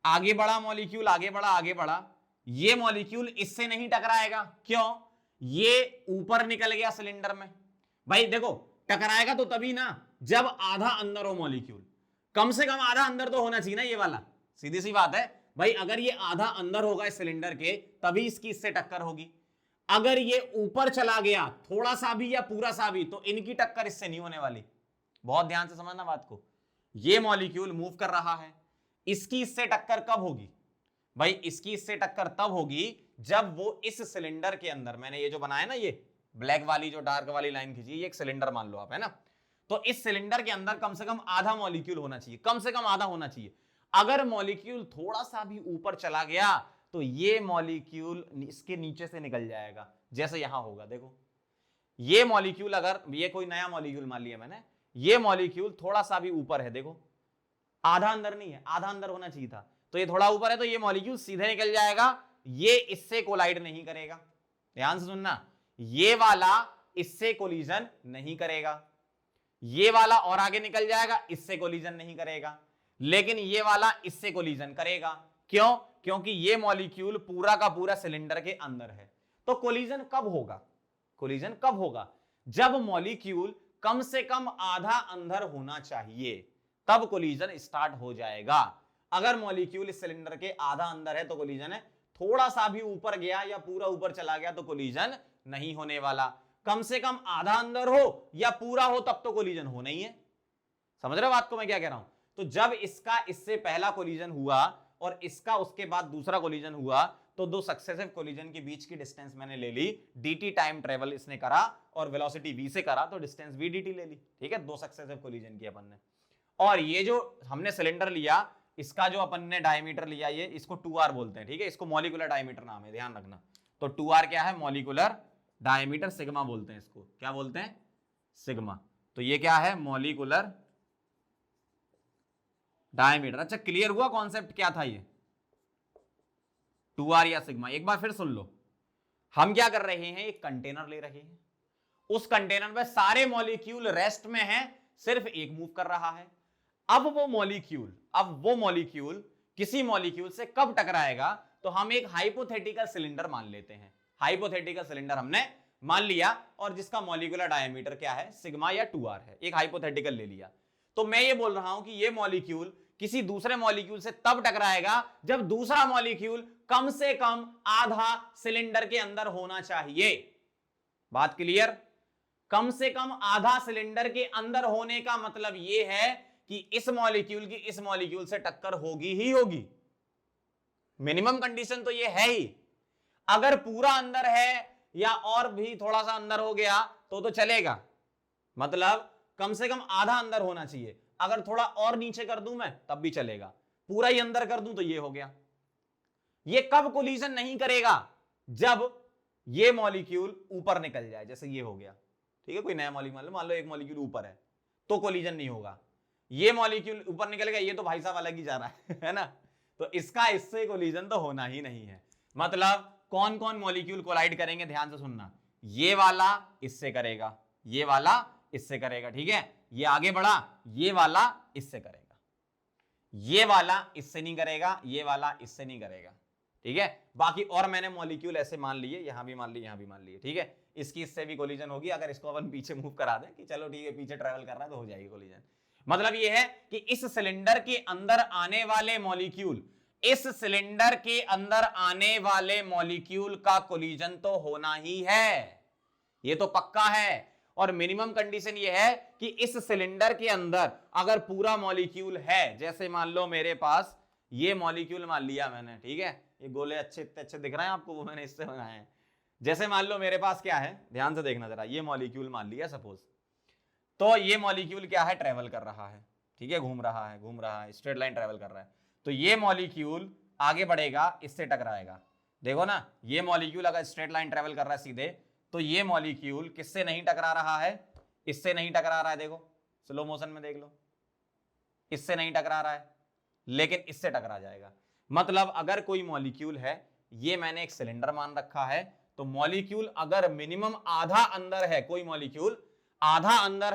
आगे बढ़ा मॉलिक्यूल, आगे बढ़ा आगे बढ़ा, ये मॉलिक्यूल इससे नहीं टकराएगा, क्यों, ये ऊपर निकल गया सिलेंडर में। भाई देखो, टकराएगा तो तभी ना जब आधा अंदर हो मॉलिक्यूल, कम से कम आधा अंदर तो होना चाहिए ना ये वाला, सीधी सी बात है भाई। अगर ये आधा अंदर होगा इस सिलेंडर के तभी इसकी इससे टक्कर होगी। अगर ये ऊपर चला गया थोड़ा सा भी या पूरा सा भी, तो इनकी टक्कर इससे नहीं होने वाली। बहुत ध्यान से समझना बात को, ये मॉलिक्यूल मूव कर रहा है, इसकी इससे टक्कर कब होगी भाई, इसकी इससे टक्कर तब होगी जब वो इस सिलेंडर के अंदर, मैंने ये जो बनाया ना, ये ब्लैक वाली जो डार्क वाली लाइन खींची, ये एक सिलेंडर मान लो आप, है ना, तो इस सिलेंडर के अंदर कम से कम आधा मॉलिक्यूल होना चाहिए, कम से कम आधा होना चाहिए। अगर मॉलिक्यूल थोड़ा सा भी ऊपर चला गया तो ये मॉलिक्यूल इसके नीचे से निकल जाएगा, जैसे यहां होगा। देखो ये मॉलिक्यूल, अगर ये कोई नया मॉलिक्यूल मान लिया मैंने, ये मॉलिक्यूल थोड़ा सा भी ऊपर है, देखो आधा अंदर नहीं है, आधा अंदर होना चाहिए था, तो ये थोड़ा ऊपर है, तो ये मॉलिक्यूल सीधे निकल जाएगा, ये इससे कोलाइड नहीं करेगा। ध्यान से सुनना, ये वाला इससे कोलिजन नहीं करेगा, ये वाला और आगे निकल जाएगा, इससे कोलिजन नहीं करेगा, लेकिन ये वाला इससे कोलिजन करेगा। क्यों, क्योंकि ये मॉलिक्यूल पूरा का पूरा सिलेंडर के अंदर है। तो कोलिजन कब होगा, कोलिजन कब होगा, जब मॉलिक्यूल कम से कम आधा अंदर होना चाहिए, तब कोलिजन स्टार्ट हो जाएगा। अगर मॉलिक्यूल इस सिलेंडर के आधा अंदर है तो कोलिजन है, थोड़ा सा भी ऊपर गया या पूरा ऊपर चला गया तो कोलिजन नहीं होने वाला। कम से कम आधा अंदर हो या पूरा हो तब तो कोलिजन होना ही है। समझ रहे हो बात को मैं क्या कह रहा हूं। तो जब इसका इससे पहला कोलिजन हुआ और इसका उसके बाद दूसरा कोलिजन हुआ, तो दो सक्सेसिव कोलिजन के बीच की डिस्टेंस मैंने ले ली, dt टाइम ट्रेवल इसने करा और वेलोसिटी v से करा, तो डिस्टेंस v dt ले ली। ठीक है, दो सक्सेसिव कोलिजन की अपन ने। और ये जो हमने सिलेंडर लिया, इसका जो अपन ने डायमीटर लिया, ये इसको 2r बोलते हैं। ठीक है, इसको मॉलिक्यूलर डायमीटर नाम है, ध्यान रखना। तो 2r क्या है, मॉलिक्यूलर डायमीटर, सिग्मा बोलते हैं इसको, क्या बोलते हैं, सिग्मा। तो ये क्या है, मॉलिक्यूलर डायमीटर। अच्छा क्लियर हुआ कॉन्सेप्ट क्या था ये, 2r या सिग्मा। एक बार फिर सुन लो, हम क्या कर रहे हैं, एक कंटेनर ले रहे हैं, उस कंटेनर में सारे मॉलिक्यूल रेस्ट में हैं, सिर्फ एक मूव कर रहा है। अब वो मॉलिक्यूल किसी मॉलिक्यूल से कब टकराएगा, तो हम एक हाइपोथेटिकल सिलेंडर मान लेते हैं, हाइपोथेटिकल सिलेंडर हमने मान लिया, और जिसका मॉलिक्यूलर डायमीटर क्या है, सिग्मा या 2r है, एक हाइपोथेटिकल ले लिया। तो मैं ये बोल रहा हूं कि ये मॉलिक्यूल किसी दूसरे मॉलिक्यूल से तब टकराएगा जब दूसरा मॉलिक्यूल कम से कम आधा सिलेंडर के अंदर होना चाहिए। बात क्लियर, कम से कम आधा सिलेंडर के अंदर होने का मतलब यह है कि इस मॉलिक्यूल की इस मॉलिक्यूल से टक्कर होगी ही होगी। मिनिमम कंडीशन तो यह है ही। अगर पूरा अंदर है या और भी थोड़ा सा अंदर हो गया तो चलेगा, मतलब कम से कम आधा अंदर होना चाहिए। अगर थोड़ा और नीचे कर दूं मैं तब भी चलेगा, पूरा ही अंदर कर दूं तो ये हो गया। ये कब कोलिजन नहीं करेगा, जब ये मॉलिक्यूल ऊपर निकल जाए, जैसे ये हो गया, ठीक है, कोई नया मॉलिक्यूल मान लो एक मॉलिक्यूल ऊपर है तो कोलिजन नहीं होगा। ये मॉलिक्यूल ऊपर निकल गया, ये तो भाई साहब अलग ही जा रहा है ना, तो इसका इससे कोलिजन तो होना ही नहीं है। मतलब कौन कौन मॉलिक्यूल कोलाइड करेंगे, ध्यान से सुनना, ये वाला इससे करेगा, ये वाला इससे करेगा, ठीक है, ये आगे बढ़ा, ये वाला इससे करेगा, ये वाला इससे नहीं करेगा, ये वाला इससे नहीं करेगा, ठीक है। बाकी और मैंने मॉलिक्यूल ऐसे मान लिए, यहां भी मान लिए, यहां भी मान लिए, ठीक है, इसकी इससे भी कोलिजन होगी। अगर इसको अपन पीछे मूव करा दें कि चलो ठीक है पीछे ट्रेवल कर रहा है तो हो जाएगी कोलिजन। मतलब ये है कि इस सिलेंडर के अंदर आने वाले मॉलिक्यूल, इस सिलेंडर के अंदर आने वाले मॉलिक्यूल का कोलिजन तो होना ही है, ये तो पक्का है। और मिनिमम कंडीशन ये है कि इस सिलेंडर के अंदर अगर पूरा मॉलिक्यूल है, जैसे मान लो मेरे पास ये मॉलिक्यूल मान लिया मैंने, ठीक है, ये गोले अच्छे इतने अच्छे दिख रहे हैं आपको, वो मैंने इससे बनाए हैं। जैसे मान लो मेरे पास क्या है, ध्यान से देखना जरा, ये मॉलिक्यूल मान लिया सपोज, तो ये मॉलिक्यूल क्या है, ट्रेवल कर रहा है, ठीक है, घूम रहा है, स्ट्रेट लाइन ट्रेवल कर रहा है। तो ये मॉलिक्यूल आगे बढ़ेगा, इससे टकराएगा। देखो ना, ये मॉलिक्यूल अगर स्ट्रेट लाइन ट्रेवल कर रहा है सीधे, तो ये मॉलिक्यूल किससे नहीं टकरा रहा है, इससे नहीं टकरा रहा है, देखो स्लो मोशन में देख लो, इससे नहीं टकरा रहा है, लेकिन इससे टकरा जाएगा। मतलब अगर कोई मॉलिक्यूल है, ये मैंने एक सिलेंडर मान रखा है, तो मॉलिक्यूल अगर मिनिमम आधा अंदर है, कोई मॉलिक्यूल आधा अंदर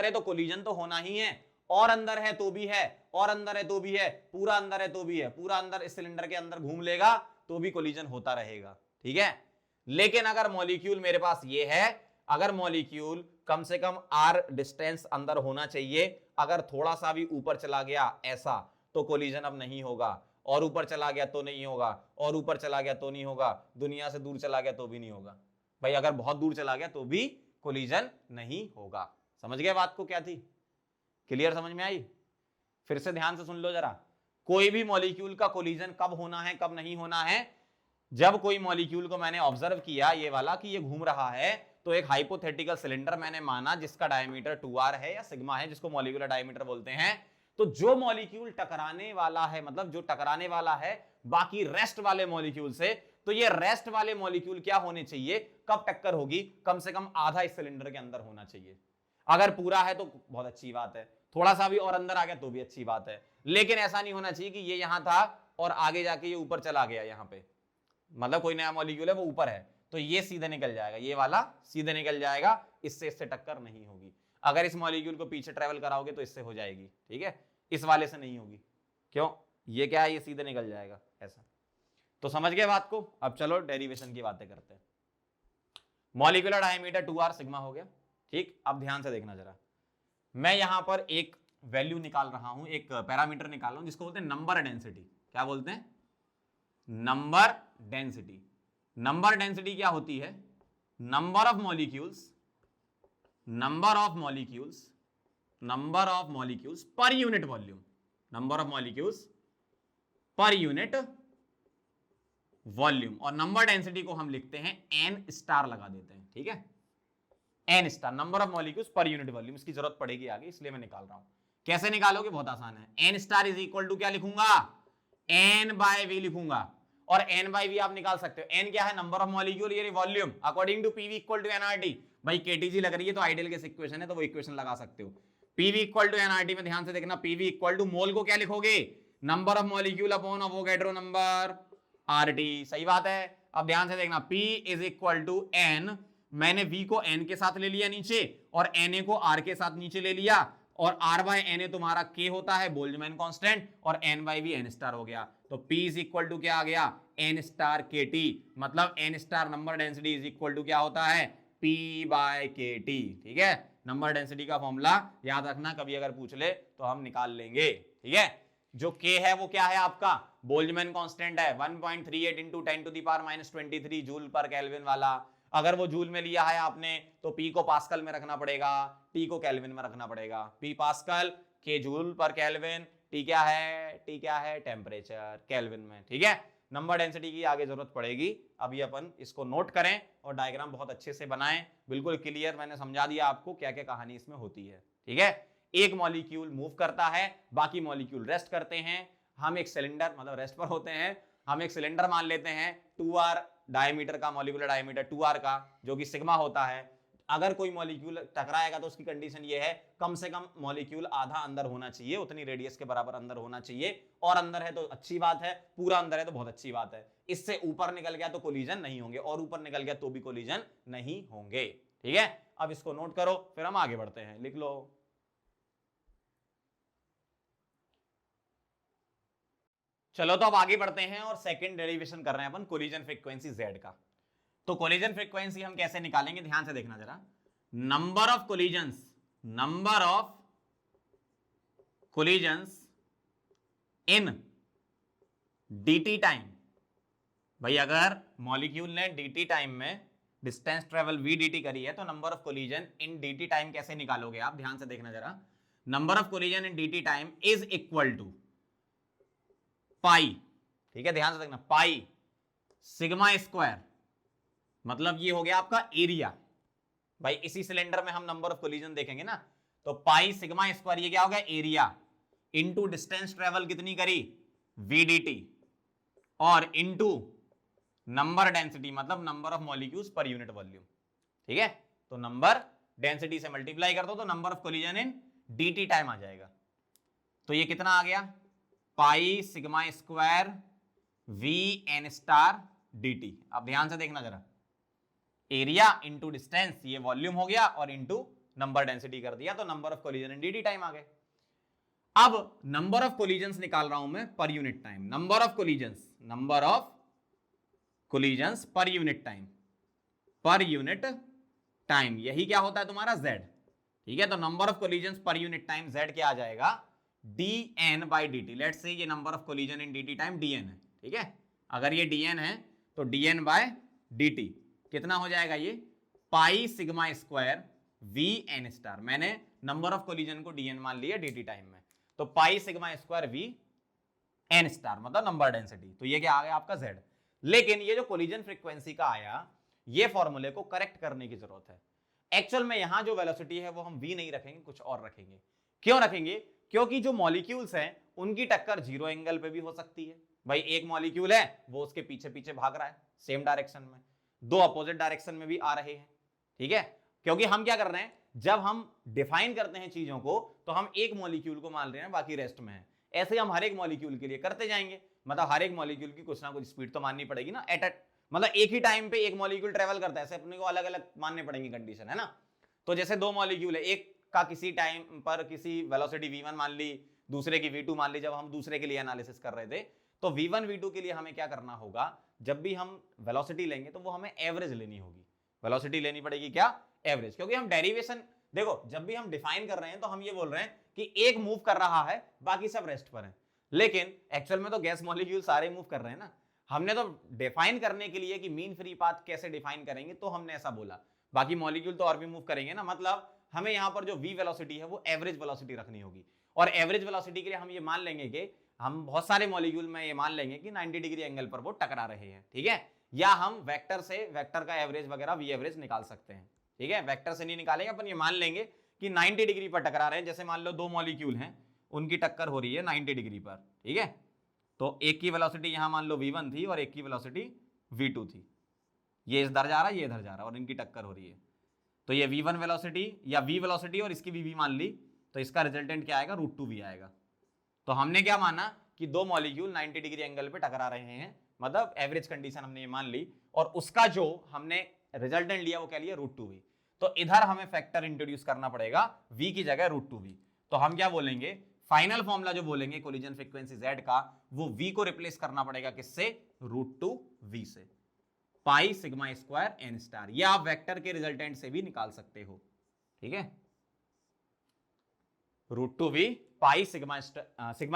है तो कोलिजन तो होना ही है, और अंदर है तो भी है, और अंदर है तो भी है, पूरा अंदर है तो भी है, पूरा अंदर इस सिलेंडर के अंदर घूम लेगा तो भी कोलिजन होता रहेगा, ठीक है। लेकिन अगर मॉलिक्यूल मेरे पास ये है, अगर मॉलिक्यूल कम से कम r डिस्टेंस अंदर होना चाहिए, अगर थोड़ा सा भी ऊपर चला गया ऐसा तो कोलिजन अब नहीं होगा, और ऊपर चला गया तो नहीं होगा, और ऊपर चला गया तो नहीं होगा, दुनिया से दूर चला गया तो भी नहीं होगा। भाई अगर बहुत दूर चला गया तो भी कोलिजन नहीं होगा। समझ गए बात को क्या थी, क्लियर समझ में आई? फिर से ध्यान से सुन लो जरा, कोई भी मॉलिक्यूल का कोलिजन कब होना है कब नहीं होना है, जब कोई मॉलिक्यूल को मैंने ऑब्जर्व किया ये वाला कि ये घूम रहा है, तो एक हाइपोथेटिकल सिलेंडर मैंने माना जिसका डायमीटर 2r है या सिग्मा है, जिसको मॉलिक्यूलर डायमीटर बोलते हैं। तो जो मॉलिक्यूल टकराने वाला है, मतलब जो टकराने वाला है बाकी रेस्ट वाले मॉलिक्यूल से, तो ये रेस्ट वाले मॉलिक्यूल क्या होने चाहिए, कब टक्कर होगी, कम से कम आधा इस सिलेंडर के अंदर होना चाहिए। अगर पूरा है तो बहुत अच्छी बात है, थोड़ा सा भी और अंदर आ गया तो भी अच्छी बात है, लेकिन ऐसा नहीं होना चाहिए कि ये यहां था और आगे जाके ये ऊपर चला गया, यहां पे मतलब कोई नया मॉलिक्यूल है वो ऊपर है तो ये सीधे निकल जाएगा, ये वाला सीधे निकल जाएगा, इससे टक्कर नहीं होगी। अगर इस मॉलिक्यूल को पीछे ट्रेवल कराओगे तो इससे हो जाएगी, ठीक है, इस वाले से नहीं होगी। क्यों, ये क्या है, ये सीधे निकल जाएगा ऐसा। तो समझ गए बात को? अब चलो डेरिवेशन की बातें करते हैं। मॉलिक्यूलर डायमीटर 2r सिग्मा हो गया, ठीक। अब ध्यान से देखना जरा, मैं यहां पर एक वैल्यू निकाल रहा हूं, एक पैरामीटर निकाल रहा हूं जिसको बोलते हैं नंबर डेंसिटी। क्या बोलते हैं? Number density. नंबर डेंसिटी क्या होती है? नंबर ऑफ मॉलिक्यूल्स पर unit volume, number of molecules पर यूनिट वॉल्यूम। और नंबर डेंसिटी को हम लिखते हैं n स्टार लगा देते हैं, ठीक है, n star, number of molecules पर यूनिट वॉल्यूम। इसकी जरूरत पड़ेगी आगे, इसलिए मैं निकाल रहा हूं। कैसे निकालोगे? बहुत आसान है, n star is equal to क्या लिखूंगा, n बाय v लिखूंगा। और एन बाई वी आप निकाल सकते हो। एन क्या है? नंबर ऑफ मॉलिक्यूल, ये volume, according to PV equal to NRT. भाई केटीजी लग रही है तो आइडियल गैस इक्वेशन है तो वो इक्वेशन लगा सकते हो। पीवी इक्वल टू एनआरटी में ध्यान से देखना, पीवी इक्वल टू मोल को क्या लिखोगे? Number of molecule upon Avogadro number RT. सही बात है। अब ध्यान से देखना, P is equal to N, मैंने V को N के साथ ले लिया नीचे और Na को R के साथ नीचे ले लिया, और R बाय Na तुम्हारा K होता है बोल्ट्जमैन कांस्टेंट, और N by V N star हो गया। तो P इज इक्वल टू क्या आ गया? N स्टार KT, मतलब N star number density is equal to क्या होता है? P by KT। ठीक है, नंबर डेंसिटी का फॉर्मूला याद रखना, कभी अगर पूछ ले तो हम निकाल लेंगे। ठीक है, जो K है वो क्या है आपका? बोल्ट्जमैन कांस्टेंट है 1.38 into 10 to the power minus 23 joule per kelvin वाला। अगर वो जूल में लिया है आपने तो P को पास्कल में रखना पड़ेगा, T को केल्विन में रखना पड़ेगा। P pascal, K joule per kelvin, T क्या है? T क्या है? टेम्परेचर केल्विन में। ठीक है, नंबर डेंसिटी की आगे जरूरत पड़ेगी, अभी अपन इसको नोट करें और डायग्राम बहुत अच्छे से बनाएं, बिल्कुल क्लियर मैंने समझा दिया आपको क्या क्या कहानी इसमें होती है। ठीक है, एक मॉलिक्यूल मूव करता है, बाकी मॉलिक्यूल रेस्ट करते हैं। हम एक सिलेंडर, मतलब रेस्ट पर होते हैं, हम एक सिलेंडर मान लेते हैं 2r डायमीटर का, मॉलिक्यूलर डायमीटर 2r का, जो कि सिग्मा होता है। अगर कोई मॉलिक्यूल टकराएगा तो उसकी कंडीशन ये है कम से कम मॉलिक्यूल आधा अंदर होना चाहिए, उतनी रेडियस के बराबर अंदर होना चाहिए, और अंदर है तो अच्छी बात है, पूरा अंदर है तो बहुत अच्छी बात है। इससे ऊपर निकल गया तो कोलिजन नहीं होंगे, और ऊपर निकल गया तो भी कोलिजन नहीं होंगे। ठीक है, अब इसको नोट करो, फिर हम आगे बढ़ते हैं। लिख लो। चलो तो अब आगे बढ़ते हैं और सेकंड डेरिवेशन कर रहे हैं अपन कोलिजन फ्रीक्वेंसी Z का। तो कोलिजन फ्रीक्वेंसी हम कैसे निकालेंगे, ध्यान से देखना जरा। Number of collisions in dt time. भाई अगर मॉलिक्यूल ने dt टाइम में डिस्टेंस ट्रेवल v dt करी है तो number of collision in dt time कैसे निकालोगे आप? ध्यान से देखना जरा। Number of collision in dt time is equal to pi, ठीक है, ध्यान से देखना, पाई सिग्मा स्क्वायर, मतलब ये हो गया आपका एरिया। भाई इसी सिलेंडर में हम नंबर ऑफ कोलिजन देखेंगे ना, तो पाई सिग्मा स्क्वायर, ये क्या हो गया? एरिया, इनटू डिस्टेंस ट्रेवल कितनी करी? VDT, और इनटू नंबर डेंसिटी, मतलब नंबर ऑफ मॉलिक्यूल्स पर यूनिट वॉल्यूम। ठीक है, तो नंबर डेंसिटी से मल्टीप्लाई कर दो तो number of collision in dt time आ जाएगा। तो ये कितना आ गया? Pi sigma square VN star dt। अब ध्यान से देखना जरा, एरिया इंटू डिस्टेंस, ये वॉल्यूम हो गया, और इंटू नंबर डेंसिटी कर दिया तो number of collision in dt time आ गए। अब नंबर ऑफ कोलिजन्स निकाल रहा हूं मैं per unit time. Number of collisions per unit time, यही क्या होता है तुम्हारा? Z। ठीक है, तो number of collisions per unit time Z क्या आ जाएगा? dn by dt। Let's say ये number of collision in dt time dn है। ठीक है, अगर ये dn है तो dn बाय dt कितना हो जाएगा? ये पाई सिग्मा स्क्वायर VN स्टार, मैंने नंबर ऑफ कोलिजन को dn मान लिया dt टाइम में, तो पाई सिग्मा स्क्वायर VN स्टार मतलब नंबर डेंसिटी, तो ये क्या आ गया आपका Z। लेकिन ये जो कोलिजन फ्रीक्वेंसी का आया, ये फॉर्मूले को करेक्ट करने की जरूरत है। एक्चुअल में यहां जो वेलोसिटी है वो हम v नहीं रखेंगे, कुछ और रखेंगे। क्यों रखेंगे? क्योंकि जो मॉलिक्यूल्स हैं उनकी टक्कर जीरो एंगल पे भी हो सकती है। भाई एक मॉलिक्यूल है वो उसके पीछे पीछे भाग रहा है सेम डायरेक्शन में, दो अपोजिट डायरेक्शन में भी आ रहे हैं। ठीक है, क्योंकि हम क्या कर रहे हैं, जब हम डिफाइन करते हैं चीजों को तो हम एक मॉलिक्यूल को मान रहे हैं, बाकी रेस्ट में है। ऐसे हम हर एक मॉलिक्यूल के लिए करते जाएंगे, मतलब हर एक मॉलिक्यूल की कुछ ना कुछ स्पीड तो माननी पड़ेगी ना। मतलब एक ही टाइम पे एक मॉलिक्यूल ट्रेवल करता है, ऐसे अपने को अलग अलग मानने पड़ेंगे कंडीशन, है ना। तो जैसे दो मॉलिक्यूल है, एक का किसी टाइम पर किसी वेलोसिटी v1 मान ली, दूसरे की v2 मान ली। जब हम दूसरे के लिए एनालिसिस कर रहे थे तो v1 v2 के लिए हमें क्या करना होगा, जब भी हम वेलोसिटी लेंगे तो वो हमें एवरेज लेनी होगी। वेलोसिटी लेनी पड़ेगी क्या? एवरेज, क्योंकि हम डेरिवेशन, देखो जब भी हम डिफाइन कर रहे हैं तो हम ये बोल रहे हैं कि एक मूव कर रहा है, बाकी सब रेस्ट पर है। लेकिन एक्चुअल में तो गैस मॉलिक्यूल सारे मूव कर रहे हैं ना। हमने तो डिफाइन करने के लिए कि मीन फ्री पाथ कैसे डिफाइन करेंगे तो हमने ऐसा बोला, बाकी मॉलिक्यूल तो और भी मूव करेंगे ना। मतलब हमें यहां पर जो v वेलोसिटी है वो एवरेज वेलोसिटी रखनी होगी, और एवरेज वेलोसिटी के लिए हम ये मान लेंगे कि हम बहुत सारे मॉलिक्यूल में ये मान लेंगे कि 90 डिग्री एंगल पर वो टकरा रहे हैं। ठीक है, या हम वेक्टर से वेक्टर का एवरेज वगैरह v एवरेज निकाल सकते हैं। ठीक है, वेक्टर से नहीं निकालेंगे अपन, ये मान लेंगे कि 90 डिग्री पर टकरा रहे हैं। जैसे मान लो दो मॉलिक्यूल हैं, उनकी टक्कर हो रही है 90 डिग्री पर। ठीक है, तो एक की वेलोसिटी यहां मान लो v1 थी और एक की वेलोसिटी v2 थी, ये इधर जा रहा है, ये इधर जा रहा है और इनकी टक्कर हो रही है। तो ये v1 वेलोसिटी या v वेलोसिटी और इसकी v मान ली, तो इसका रिजल्टेंट क्या आएगा, √2v आएगा। तो हमने क्या माना कि दो मॉलिक्यूल 90 डिग्री एंगल पे टकरा रहे हैं, मतलब एवरेज कंडीशन हमने ये मान ली, और उसका जो हमने रिजल्टेंट लिया वो क्या लिया, √2v। तो इधर हमें फैक्टर इंट्रोड्यूस करना पड़ेगा v की जगह √2v। तो हम क्या बोलेंगे, फाइनल फॉर्मूला जो बोलेंगे कोलिजन फ्रीक्वेंसी z का, वो v को रिप्लेस करना पड़ेगा किससे, √2v से, पाई सिग्मा स्क्वायर n स्टार। ये आप वेक्टर के रिजल्टेंट से भी निकाल सकते हो, ठीक है, √2v पाई सिग्मा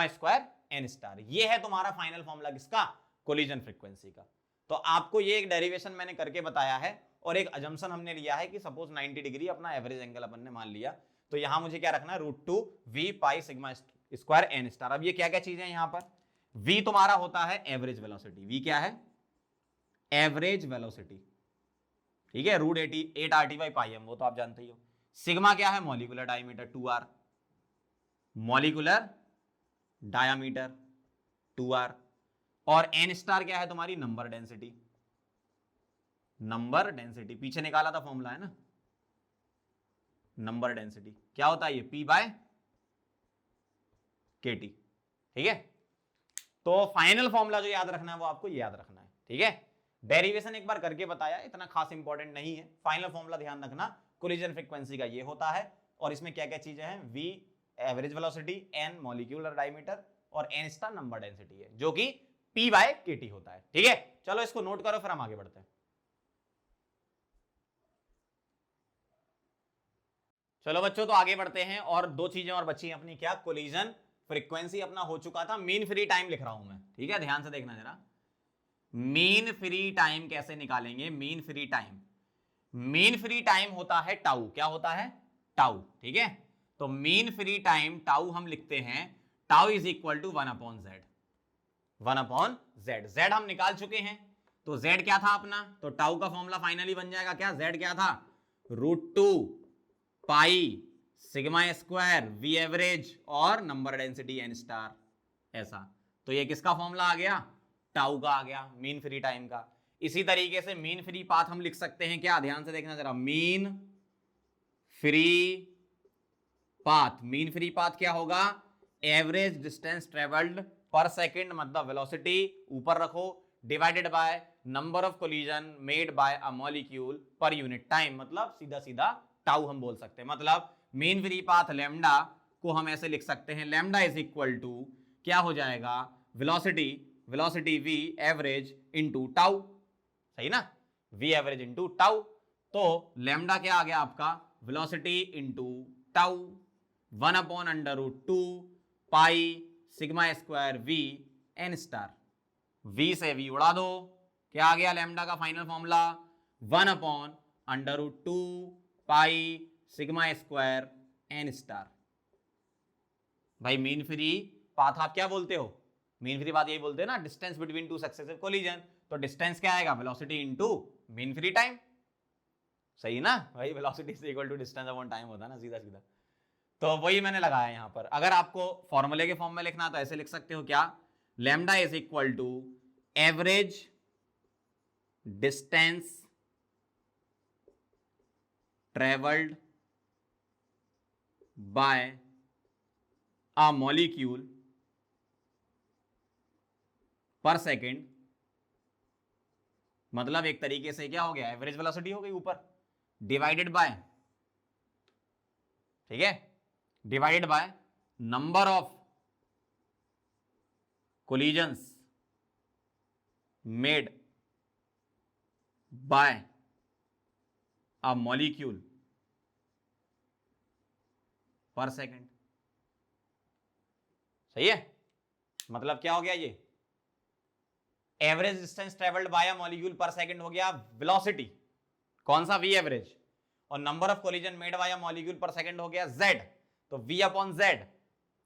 स्क्वायर n स्टार। ये है तुम्हारा फाइनल फॉर्मूला किसका, कोलिजन फ्रीक्वेंसी का। तो आपको ये एक डेरिवेशन मैंने करके बताया है और एक अजम्पशन हमने लिया है कि सपोज 90 डिग्री अपना एवरेज एंगल अपन ने मान लिया, तो यहां मुझे क्या रखना है, √2v पाई सिग्मा स्क्वायर n स्टार। अब ये क्या क्या चीजें यहां पर, v तुम्हारा होता है एवरेज वेलोसिटी, v क्या है, एवरेज वेलोसिटी, ठीक है, √8RT/πm, वो तो आप जानते ही हो। सिग्मा क्या है, molecular diameter 2r, molecular diameter 2r, और n स्टार क्या है तुम्हारी, नंबर डेंसिटी, नंबर डेंसिटी पीछे निकाला था फॉर्मूला है ना, नंबर डेंसिटी क्या होता है, ये P/kT, ठीक है। तो फाइनल फॉर्मूला जो याद रखना है वो आपको याद रखना है, ठीक है। डेरिवेशन एक बार करके बताया, इतना खास इंपॉर्टेंट नहीं है। फाइनल फॉर्मूला ध्यान रखना, कोलिजन फ्रीक्वेंसी का ये होता है, और इसमें क्या क्या चीजें हैं, v average velocity, n molecular diameter, और n स्टार नंबर डेंसिटी है, जो कि P/kT होता है, ठीक है। चलो इसको नोट करो, फिर हम आगे बढ़ते हैं। चलो बच्चों, तो आगे बढ़ते हैं, और दो चीजें और बची हैं अपनी, क्या, कोलिजन फ्रीक्वेंसी अपना हो चुका था, मीन फ्री टाइम लिख रहा हूं मैं, ठीक है, ध्यान से देखना जरा। मीन फ्री टाइम कैसे निकालेंगे, mean free time, mean free time होता है टाउ, क्या होता है, टाउ, ठीक है। तो मीन फ्री टाइम टाउ हम लिखते हैं, tau is equal to 1/z, 1/z, z हम निकाल चुके हैं। तो z क्या था अपना, तो टाउ का फॉर्मूला फाइनली बन जाएगा क्या, z क्या था, √2 pi sigma square v average और नंबर डेंसिटी n स्टार, ऐसा। तो ये किसका फॉर्मूला आ गया, टाउ का आ गया, मीन फ्री टाइम का। इसी तरीके से मीन फ्री पाथ हम लिख सकते हैं क्या, ध्यान से देखना जरा, mean free path, mean free path क्या होगा, एवरेज डिस्टेंस ट्रेवल्ड पर सेकंड, मतलब वेलोसिटी ऊपर रखो, divided by number of collision made by a molecule per unit time, मतलब सीधा सीधा टाउ हम बोल सकते हैं। मतलब मीन फ्री पाथ लैम्डा को हम ऐसे लिख सकते हैं, लैम्डा इज इक्वल टू क्या हो जाएगा, velocity v average into tau, सही ना, v एवरेज इंटू टाउ। तो लैम्डा क्या आ गया आपका, velocity into tau, 1/√2 pi sigma square v n star, v से v उड़ा दो, क्या आ गया लैम्डा का final formula, 1/√2 pi sigma square n star. भाई मीन फ्री पाथ आप क्या बोलते हो, मीन फ्री पाथ यही बोलते हैं ना, distance between two successive collision. तो डिस्टेंस क्या आएगा, velocity into mean free time, सही ना भाई, velocity is equal to distance upon time होता है ना, सीधा सीधा। तो वही मैंने लगाया यहां पर। अगर आपको फॉर्मूले के फॉर्म में लिखना तो ऐसे लिख सकते हो, क्या, lambda is equal to average distance travelled by a molecule per second, मतलब एक तरीके से क्या हो गया, एवरेज वेलोसिटी हो गई ऊपर, डिवाइडेड बाय, ठीक है, divided by number of collisions made by a molecule per second, सही है। मतलब क्या हो गया, ये average distance travelled by a molecule पर सेकंड हो गया वेलोसिटी, कौन सा, v एवरेज, और number of collision made by a molecule पर सेकंड हो गया z, तो v/z,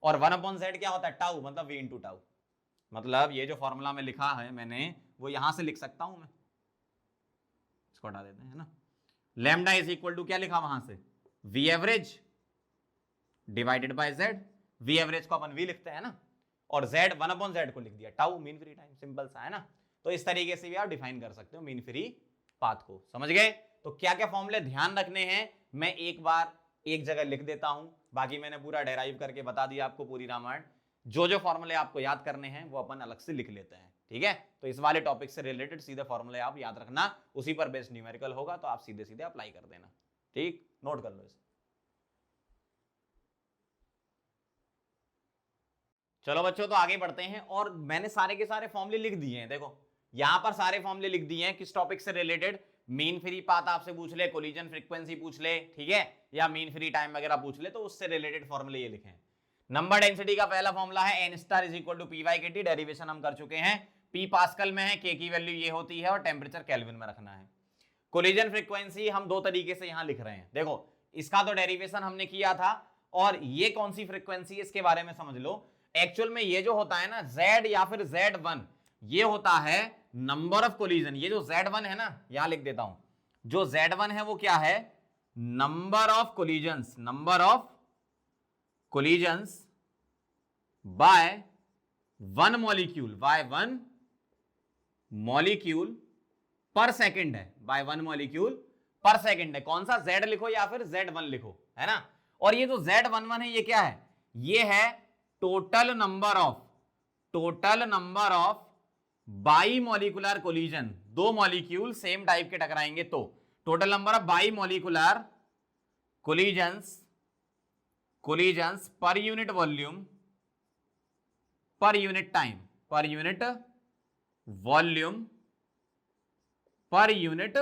और 1/z क्या होता है, टाउ, मतलब v इंटू टाउ। मतलब ये जो फॉर्मूला में लिखा है मैंने, वो यहां से लिख सकता हूं मैं, इसको हटा देते हैं ना, लैम्डा इज इक्वल टू क्या लिखा वहां से, v average divided by z, v average को अपन v लिखते हैं ना, और z 1/z को लिख दिया tau, mean free time, simple सा है ना। तो इस तरीके से भी आप डिफाइन कर सकते हो मीन फ्री पाथ को, समझ गए। तो क्या क्या फॉर्मूले ध्यान रखने हैं मैं एक बार एक जगह लिख देता हूं, बाकी मैंने पूरा डेराइव करके बता दिया आपको पूरी रामायण। जो जो फॉर्मूले आपको याद करने हैं वो अपन अलग से लिख लेते हैं, ठीक है। तो इस वाले टॉपिक से रिलेटेड सीधे फॉर्मूले आप याद रखना, उसी पर बेस्ड न्यूमेरिकल होगा, तो आप सीधे सीधे अप्लाई कर देना, ठीक, नोट कर लो इसे। चलो बच्चों तो आगे बढ़ते हैं, और मैंने सारे के सारे फॉर्मूले लिख दिए हैं, देखो यहां पर सारे फॉर्मूले लिख दिए हैं किस टॉपिक से रिलेटेड, मीन फ्री पाथ आपसे पूछ ले, कोलिजन फ्रीक्वेंसी पूछ ले, ठीक है, या मीन फ्री टाइम वगैरह पूछ ले, तो उससे रिलेटेड फॉर्मूले ये लिखे हैं। नंबर डेंसिटी का पहला फॉर्मूला है N star is equal to P by K T, derivation हम कर चुके हैं, पी पास्कल में है, के की वैल्यू ये होती है और टेम्परेचर केल्विन में रखना है। कोलिजन फ्रीक्वेंसी हम दो तरीके से यहां लिख रहे हैं, देखो इसका तो डेरिवेशन हमने किया था, और ये कौन सी फ्रीक्वेंसी इसके बारे में समझ लो। एक्चुअल में ये जो होता है ना Z या फिर Z1, ये होता है नंबर ऑफ कोलिजन। ये जो Z1 है ना, यहां लिख देता हूं, जो Z1 है वो क्या है, number of collisions, number of collisions by one molecule, by one molecule पर सेकंड है, बाय वन मॉलिक्यूल पर सेकंड है। कौन सा, Z लिखो या फिर Z1 लिखो, है ना। और ये जो Z11 है ये क्या है, ये है total number of by molecular collision, दो मॉलिक्यूल सेम टाइप के टकराएंगे तो total number of by molecular collisions पर unit volume, per unit time, पर unit volume, per unit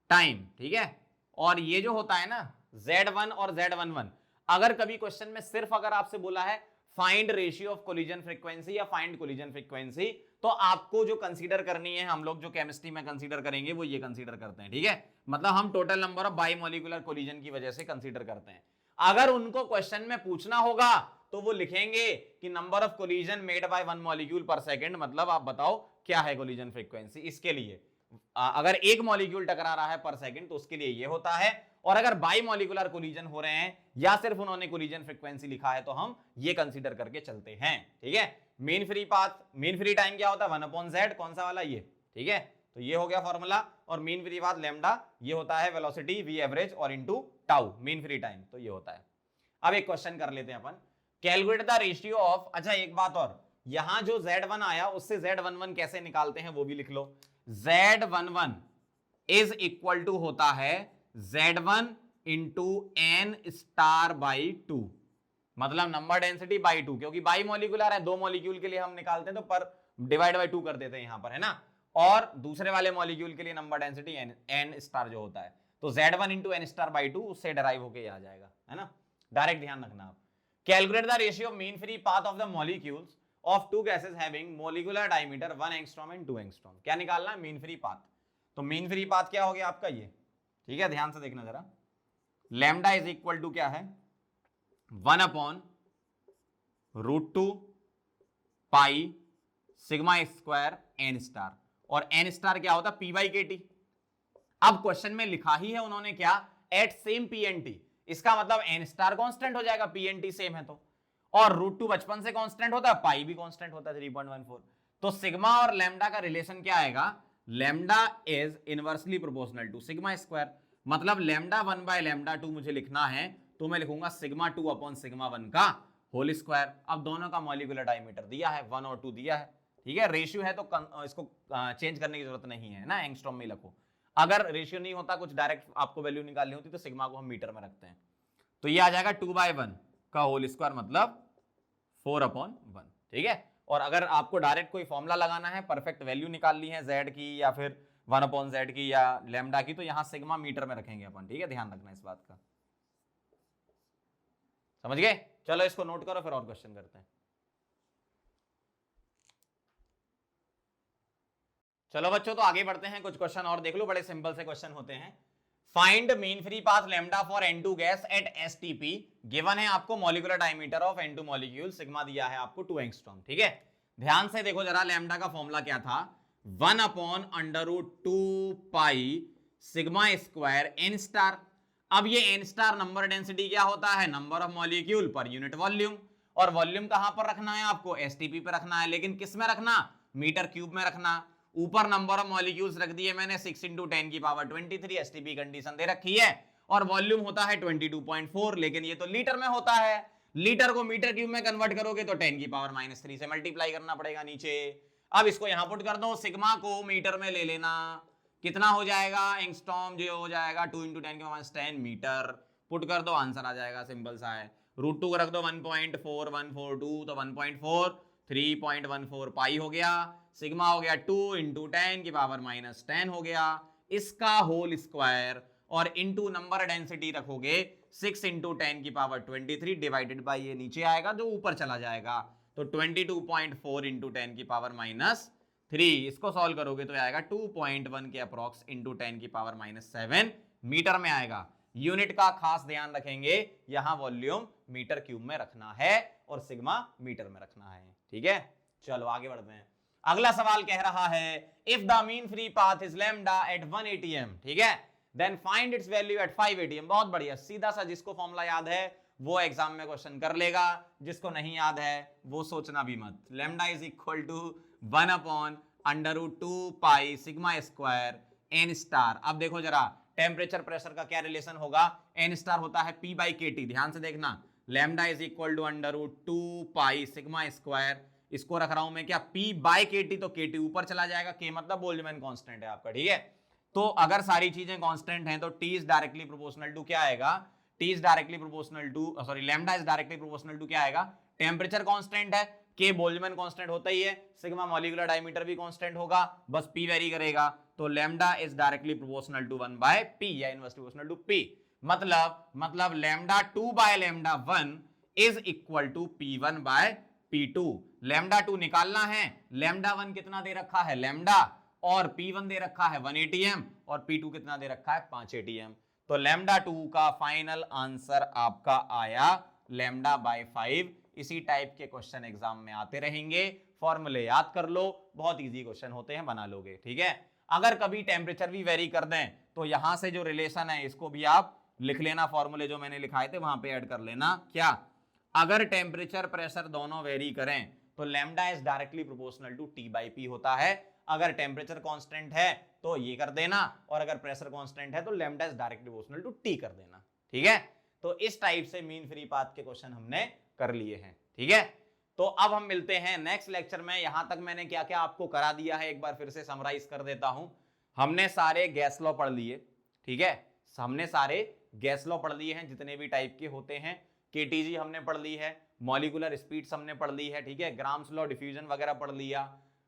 time, ठीक है। और ये जो होता है ना Z1 और Z11, अगर कभी क्वेश्चन में सिर्फ अगर आपसे बोला है find ratio of collision frequency या फाइंड कोलिजन फ्रीक्वेंसी, तो आपको जो कंसीडर करनी है, हम लोग जो केमिस्ट्री में कंसीडर करेंगे वो ये कंसीडर करते हैं, ठीक है। मतलब हम total number of bimolecular collision की वजह से कंसीडर करते हैं। अगर उनको क्वेश्चन में पूछना होगा तो वो लिखेंगे कि number of collision made by one molecule पर सेकंड, मतलब आप बताओ क्या है कोलिजन फ्रीक्वेंसी। इसके लिए अगर एक मॉलिक्यूल टकरा रहा है पर सेकंड तो उसके लिए ये होता है, और अगर बाई मॉलिकुलर कोलिजन हो रहे हैं या सिर्फ उन्होंने कोलिजन फ्रीक्वेंसी लिखा है तो हम ये कंसीडर करके चलते हैं, ठीक है। Mean free path, mean free time क्या होता है 1/z, कौन सा वाला ये, ठीक है। तो ये हो गया फॉर्मूला, और मीन फ्री पाथ लैम्डा ये होता है वेलोसिटी v एवरेज और into tau mean free time, तो ये होता है। अब एक क्वेश्चन कर लेते हैं अपन, कैलकुलेट द रेशियो ऑफ, अच्छा एक बात और, यहां जो Z1 आया उससे Z11 कैसे निकालते हैं वो भी लिख लो। Z11 इज इक्वल टू होता है Z1 into N star by 2, मतलब नंबर डेंसिटी बाई 2, क्योंकि बाई मॉलिक्यूलर है, दो मॉलिक्यूल के लिए हम निकालते हैं तो पर डिवाइड बाई 2 कर देते हैं यहां पर, है ना। और दूसरे वाले मॉलिक्यूल के लिए नंबर डेंसिटी एन स्टार जो होता है, तो Z1 into N star by 2 उससे डिराइव होके आ जाएगा, है ना। डायरेक्ट ध्यान रखना आप। Calculate the ratio of mean free path of the molecules of two gases having molecular diameter 1 angstrom and 2 angstrom. क्या निकालना है, मीन फ्री पाथ। तो मीन फ्री पाथ क्या हो गया आपका ये, ठीक है, ध्यान से देखना जरा। लैम्डा इज इक्वल टू क्या है 1/√2 pi sigma square N star, और एन स्टार क्या होता है पी बाई के टी। अब क्वेश्चन में लिखा ही है उन्होंने क्या, at same P N T, इसका मतलब एन स्टार कॉन्स्टेंट हो जाएगा, पी एन टी सेम है तो, और √2 बचपन से कांस्टेंट होता है, पाई भी कांस्टेंट होता है 3.14, तो सिग्मा और लैम्डा का रिलेशन क्या आएगा, lambda is inversely proportional to sigma square, मतलब लैम्डा 1/λ2 मुझे लिखना है तो मैं लिखूंगा सिग्मा 2 अपॉन सिग्मा 1 का होल स्क्वायर। अब दोनों का मॉलिक्यूलर डायमीटर दिया है 1 और 2 दिया है, ठीक है। रेशियो है तो इसको चेंज करने की जरूरत नहीं है ना, एंगस्ट्रॉम में लिखो। अगर रेशियो नहीं होता, कुछ डायरेक्ट आपको वैल्यू निकालनी होती तो सिग्मा को हम मीटर में रखते हैं, तो ये आ जाएगा 2/1 का होल स्क्वायर, मतलब 4/1, ठीक है। और अगर आपको डायरेक्ट कोई फॉर्मूला लगाना है, परफेक्ट वैल्यू निकालनी है z की या फिर 1/z की या लैम्डा की, तो यहां सिग्मा मीटर में रखेंगे अपन, ठीक है, ध्यान रखना इस बात का, समझ गए। चलो इसको नोट करो, फिर और क्वेश्चन करते हैं। चलो बच्चों तो आगे बढ़ते हैं, कुछ क्वेश्चन और देख लो, बड़े सिंपल से क्वेश्चन होते हैं। Find mean free path lambda for N2 gas at STP, given है आपको molecular diameter of N2 molecule, sigma दिया है आपको 2 एंगस्ट्रॉम, ठीक है। ध्यान से देखो जरा, लैम्डा का फॉर्मूला क्या था, 1/√2 pi sigma square N star. अब ये एन स्टार नंबर डेंसिटी क्या होता है, number of molecule per unit volume, और वॉल्यूम कहां पर रखना है आपको, एसटीपी पे रखना है, लेकिन किस में रखना, मीटर क्यूब में रखना। ऊपर नंबर ऑफ मॉलिक्यूल्स रख दिए मैंने 6 × 10 की पावर 23, एसटीपी कंडीशन दे रखी है, और वॉल्यूम होता है 22.4, लेकिन ये तो लीटर में होता है, लीटर को मीटर क्यूब में कन्वर्ट करोगे तो 10 की पावर -3 से मल्टीप्लाई करना पड़ेगा नीचे। अब इसको यहां पुट कर दो, सिग्मा को मीटर में ले लेना, कितना हो जाएगा, एंगस्ट्रॉम जो हो जाएगा 2 × 10 की पावर -10 मीटर, पुट कर दो, आंसर आ जाएगा, सिंपल सा है। √2 रख दो 1.4142, तो 1.4 3.14 पाई हो गया, सिग्मा हो गया 2 × 10 की पावर -10 हो गया, इसका होल स्क्वायर, और इनटू नंबर डेंसिटी रखोगे 6 × 10 की पावर 23 डिवाइडेड बाय ये नीचे आएगा जो ऊपर चला जाएगा, तो 22.4 × 10 की पावर -3, इसको सॉल्व करोगे तो आएगा 2.1 के अप्रॉक्स × 10 की पावर -7 मीटर में आएगा। यूनिट का खास ध्यान रखेंगे, यहां वॉल्यूम मीटर क्यूब में रखना है और सिग्मा मीटर में रखना है, ठीक है। चलो आगे बढ़ते हैं। अगला सवाल कह रहा है if the mean free path is lambda at 1 ATM, ठीक है, then find its value at 5 ATM। बहुत बढ़िया, सीधा सा, जिसको फॉर्मूला याद है वो एग्जाम में क्वेश्चन कर लेगा, जिसको नहीं याद है वो सोचना भी मत। Lambda is equal to 1/√2 pi sigma square n star. अब देखो जरा, टेम्परेचर प्रेशर का क्या रिलेशन होगा, n स्टार होता है P/kT, ध्यान से देखना, lambda is equal to √2 pi sigma square, इसको रख रहा हूं मैं क्या, P/kT, तो kT ऊपर चला जाएगा, k मतलब बोल्ट्जमैन कांस्टेंट है आपका, ठीक है। तो अगर सारी चीजें कांस्टेंट हैं तो T is directly proportional to क्या आएगा, T is directly proportional to, sorry, lambda is directly proportional to क्या आएगा, टेम्परेचर कांस्टेंट है, K बोल्ट्जमैन कांस्टेंट होता ही है, सिग्मा मॉलिक्यूलर डायमीटर भी कांस्टेंट होगा, बस P वेरी करेगा, तो lambda is directly proportional to 1/P या इनवर्सली प्रोपोर्शनल टू P। मतलब lambda 2/λ1 is equal to P1/P2। Lambda 2 निकालना है, लैम्डा 1 कितना दे रखा है, लैम्डा, और P1 दे रखा है 1 ATM, और P2 कितना दे रखा है 5 ATM। तो लैम्डा 2 का फाइनल आंसर आपका आया λ/5। इसी टाइप के क्वेश्चन एग्जाम में आते रहेंगे, फॉर्मूले याद कर लो, बहुत इजी क्वेश्चन होते हैं, बना लोगे, ठीक है। अगर कभी टेम्परेचर भी वेरी कर दें तो यहां से जो रिलेशन है इसको भी आप लिख लेना, फॉर्मूले जो मैंने लिखाए थे वहां पे ऐड कर लेना। क्या, अगर टेम्परेचर प्रेशर दोनों वेरी करें तो lambda is directly proportional to T/P होता है। अगर टेम्परेचर कांस्टेंट है तो ये कर देना, और अगर प्रेशर कांस्टेंट है तो lambda is directly proportional to T कर देना, ठीक है। तो इस टाइप से मीन फ्री पाथ के क्वेश्चन हमने कर लिए हैं, ठीक है। तो अब हम मिलते हैं नेक्स्ट लेक्चर में। यहां तक मैंने क्या क्या आपको करा दिया है एक बार फिर से समराइज कर देता हूं। हमने सारे गैस लॉ पढ़ लिए, ठीक है, हमने सारे गैस लॉ पढ़ लिए हैं जितने भी टाइप के होते हैं, केटीजी हमने पढ़ ली है, मॉलिक्यूलर स्पीड्स हमने पढ़ ली है, ठीक है, ग्राम्स लॉ, डिफ्यूजन वगैरह पढ़ लिया,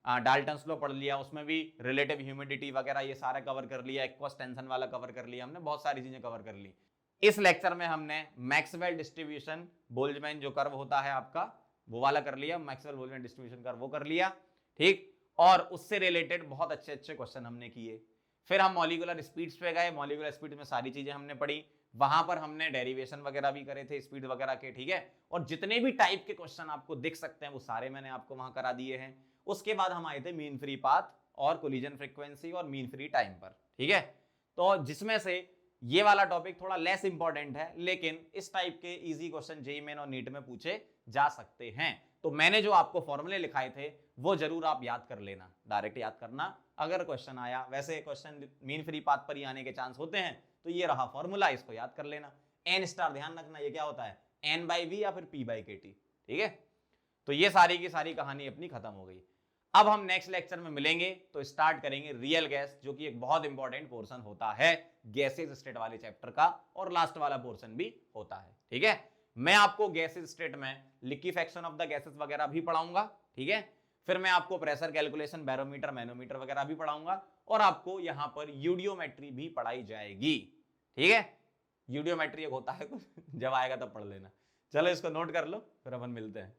डाल्टन्स लॉ पढ़ लिया, उसमें भी रिलेटिव ह्यूमिडिटी वगैरह ये सारा कवर कर लिया, एक्वस टेंशन वाला कवर कर लिया, हमने बहुत सारी चीजें कवर कर ली। इस लेक्चर में हमने मैक्सवेल डिस्ट्रीब्यूशन बोल्ट्जमैन जो कर्व होता है आपका वो वाला कर लिया, मैक्सवेल बोल्ट्जमैन डिस्ट्रीब्यूशन कर्व वो कर लिया, ठीक, और उससे रिलेटेड बहुत अच्छे अच्छे क्वेश्चन हमने किए। फिर हम मॉलिक्यूलर स्पीड्स पे गए, मॉलिक्यूलर स्पीड में सारी चीजें हमने पढ़ी, वहां पर हमने डेरिवेशन वगैरह भी करे थे स्पीड वगैरह के, ठीक है, और जितने भी टाइप के क्वेश्चन आपको दिख सकते हैं वो सारे मैंने आपको वहां करा दिए हैं। उसके बाद हम आए थे मीन फ्री पाथ और कोलिजन फ्रीक्वेंसी और मीन फ्री टाइम पर, ठीक है। तो जिसमें से ये वाला टॉपिक थोड़ा लेस इंपॉर्टेंट है, लेकिन इस टाइप के इजी क्वेश्चन जेईई मेन और नीट में पूछे जा सकते हैं। तो मैंने जो आपको फॉर्मूले लिखाए थे वो जरूर आप याद कर लेना, डायरेक्ट याद करना अगर क्वेश्चन आया, वैसे क्वेश्चन मीन फ्री पाथ पर ही आने के चांस होते हैं, तो ये रहा फॉर्मूला, इसको याद कर लेना। n स्टार ध्यान रखना, ये क्या होता है, n/v या फिर P/kT, ठीक है। तो ये सारी की सारी कहानी अपनी खत्म हो गई। अब हम नेक्स्ट लेक्चर में मिलेंगे तो स्टार्ट करेंगे रियल गैस, जो कि एक बहुत इंपॉर्टेंट पोर्शन होता है गैसेस स्टेट वाले चैप्टर का, और लास्ट वाला पोर्शन भी होता है, ठीक है। मैं आपको गैसेस स्टेट में लिक्विफेक्शन ऑफ द गैसेस वगैरह भी पढ़ाऊंगा, ठीक है। फिर मैं आपको प्रेशर कैलकुलेशन, बैरोमीटर, मैनोमीटर वगैरह भी पढ़ाऊंगा, और आपको यहां पर यूडियोमेट्री भी पढ़ाई जाएगी, ठीक है। यूडियोमेट्री एक होता है कुछ, जब आएगा तब पढ़ लेना। चलो इसको नोट कर लो, फिर अपन मिलते हैं।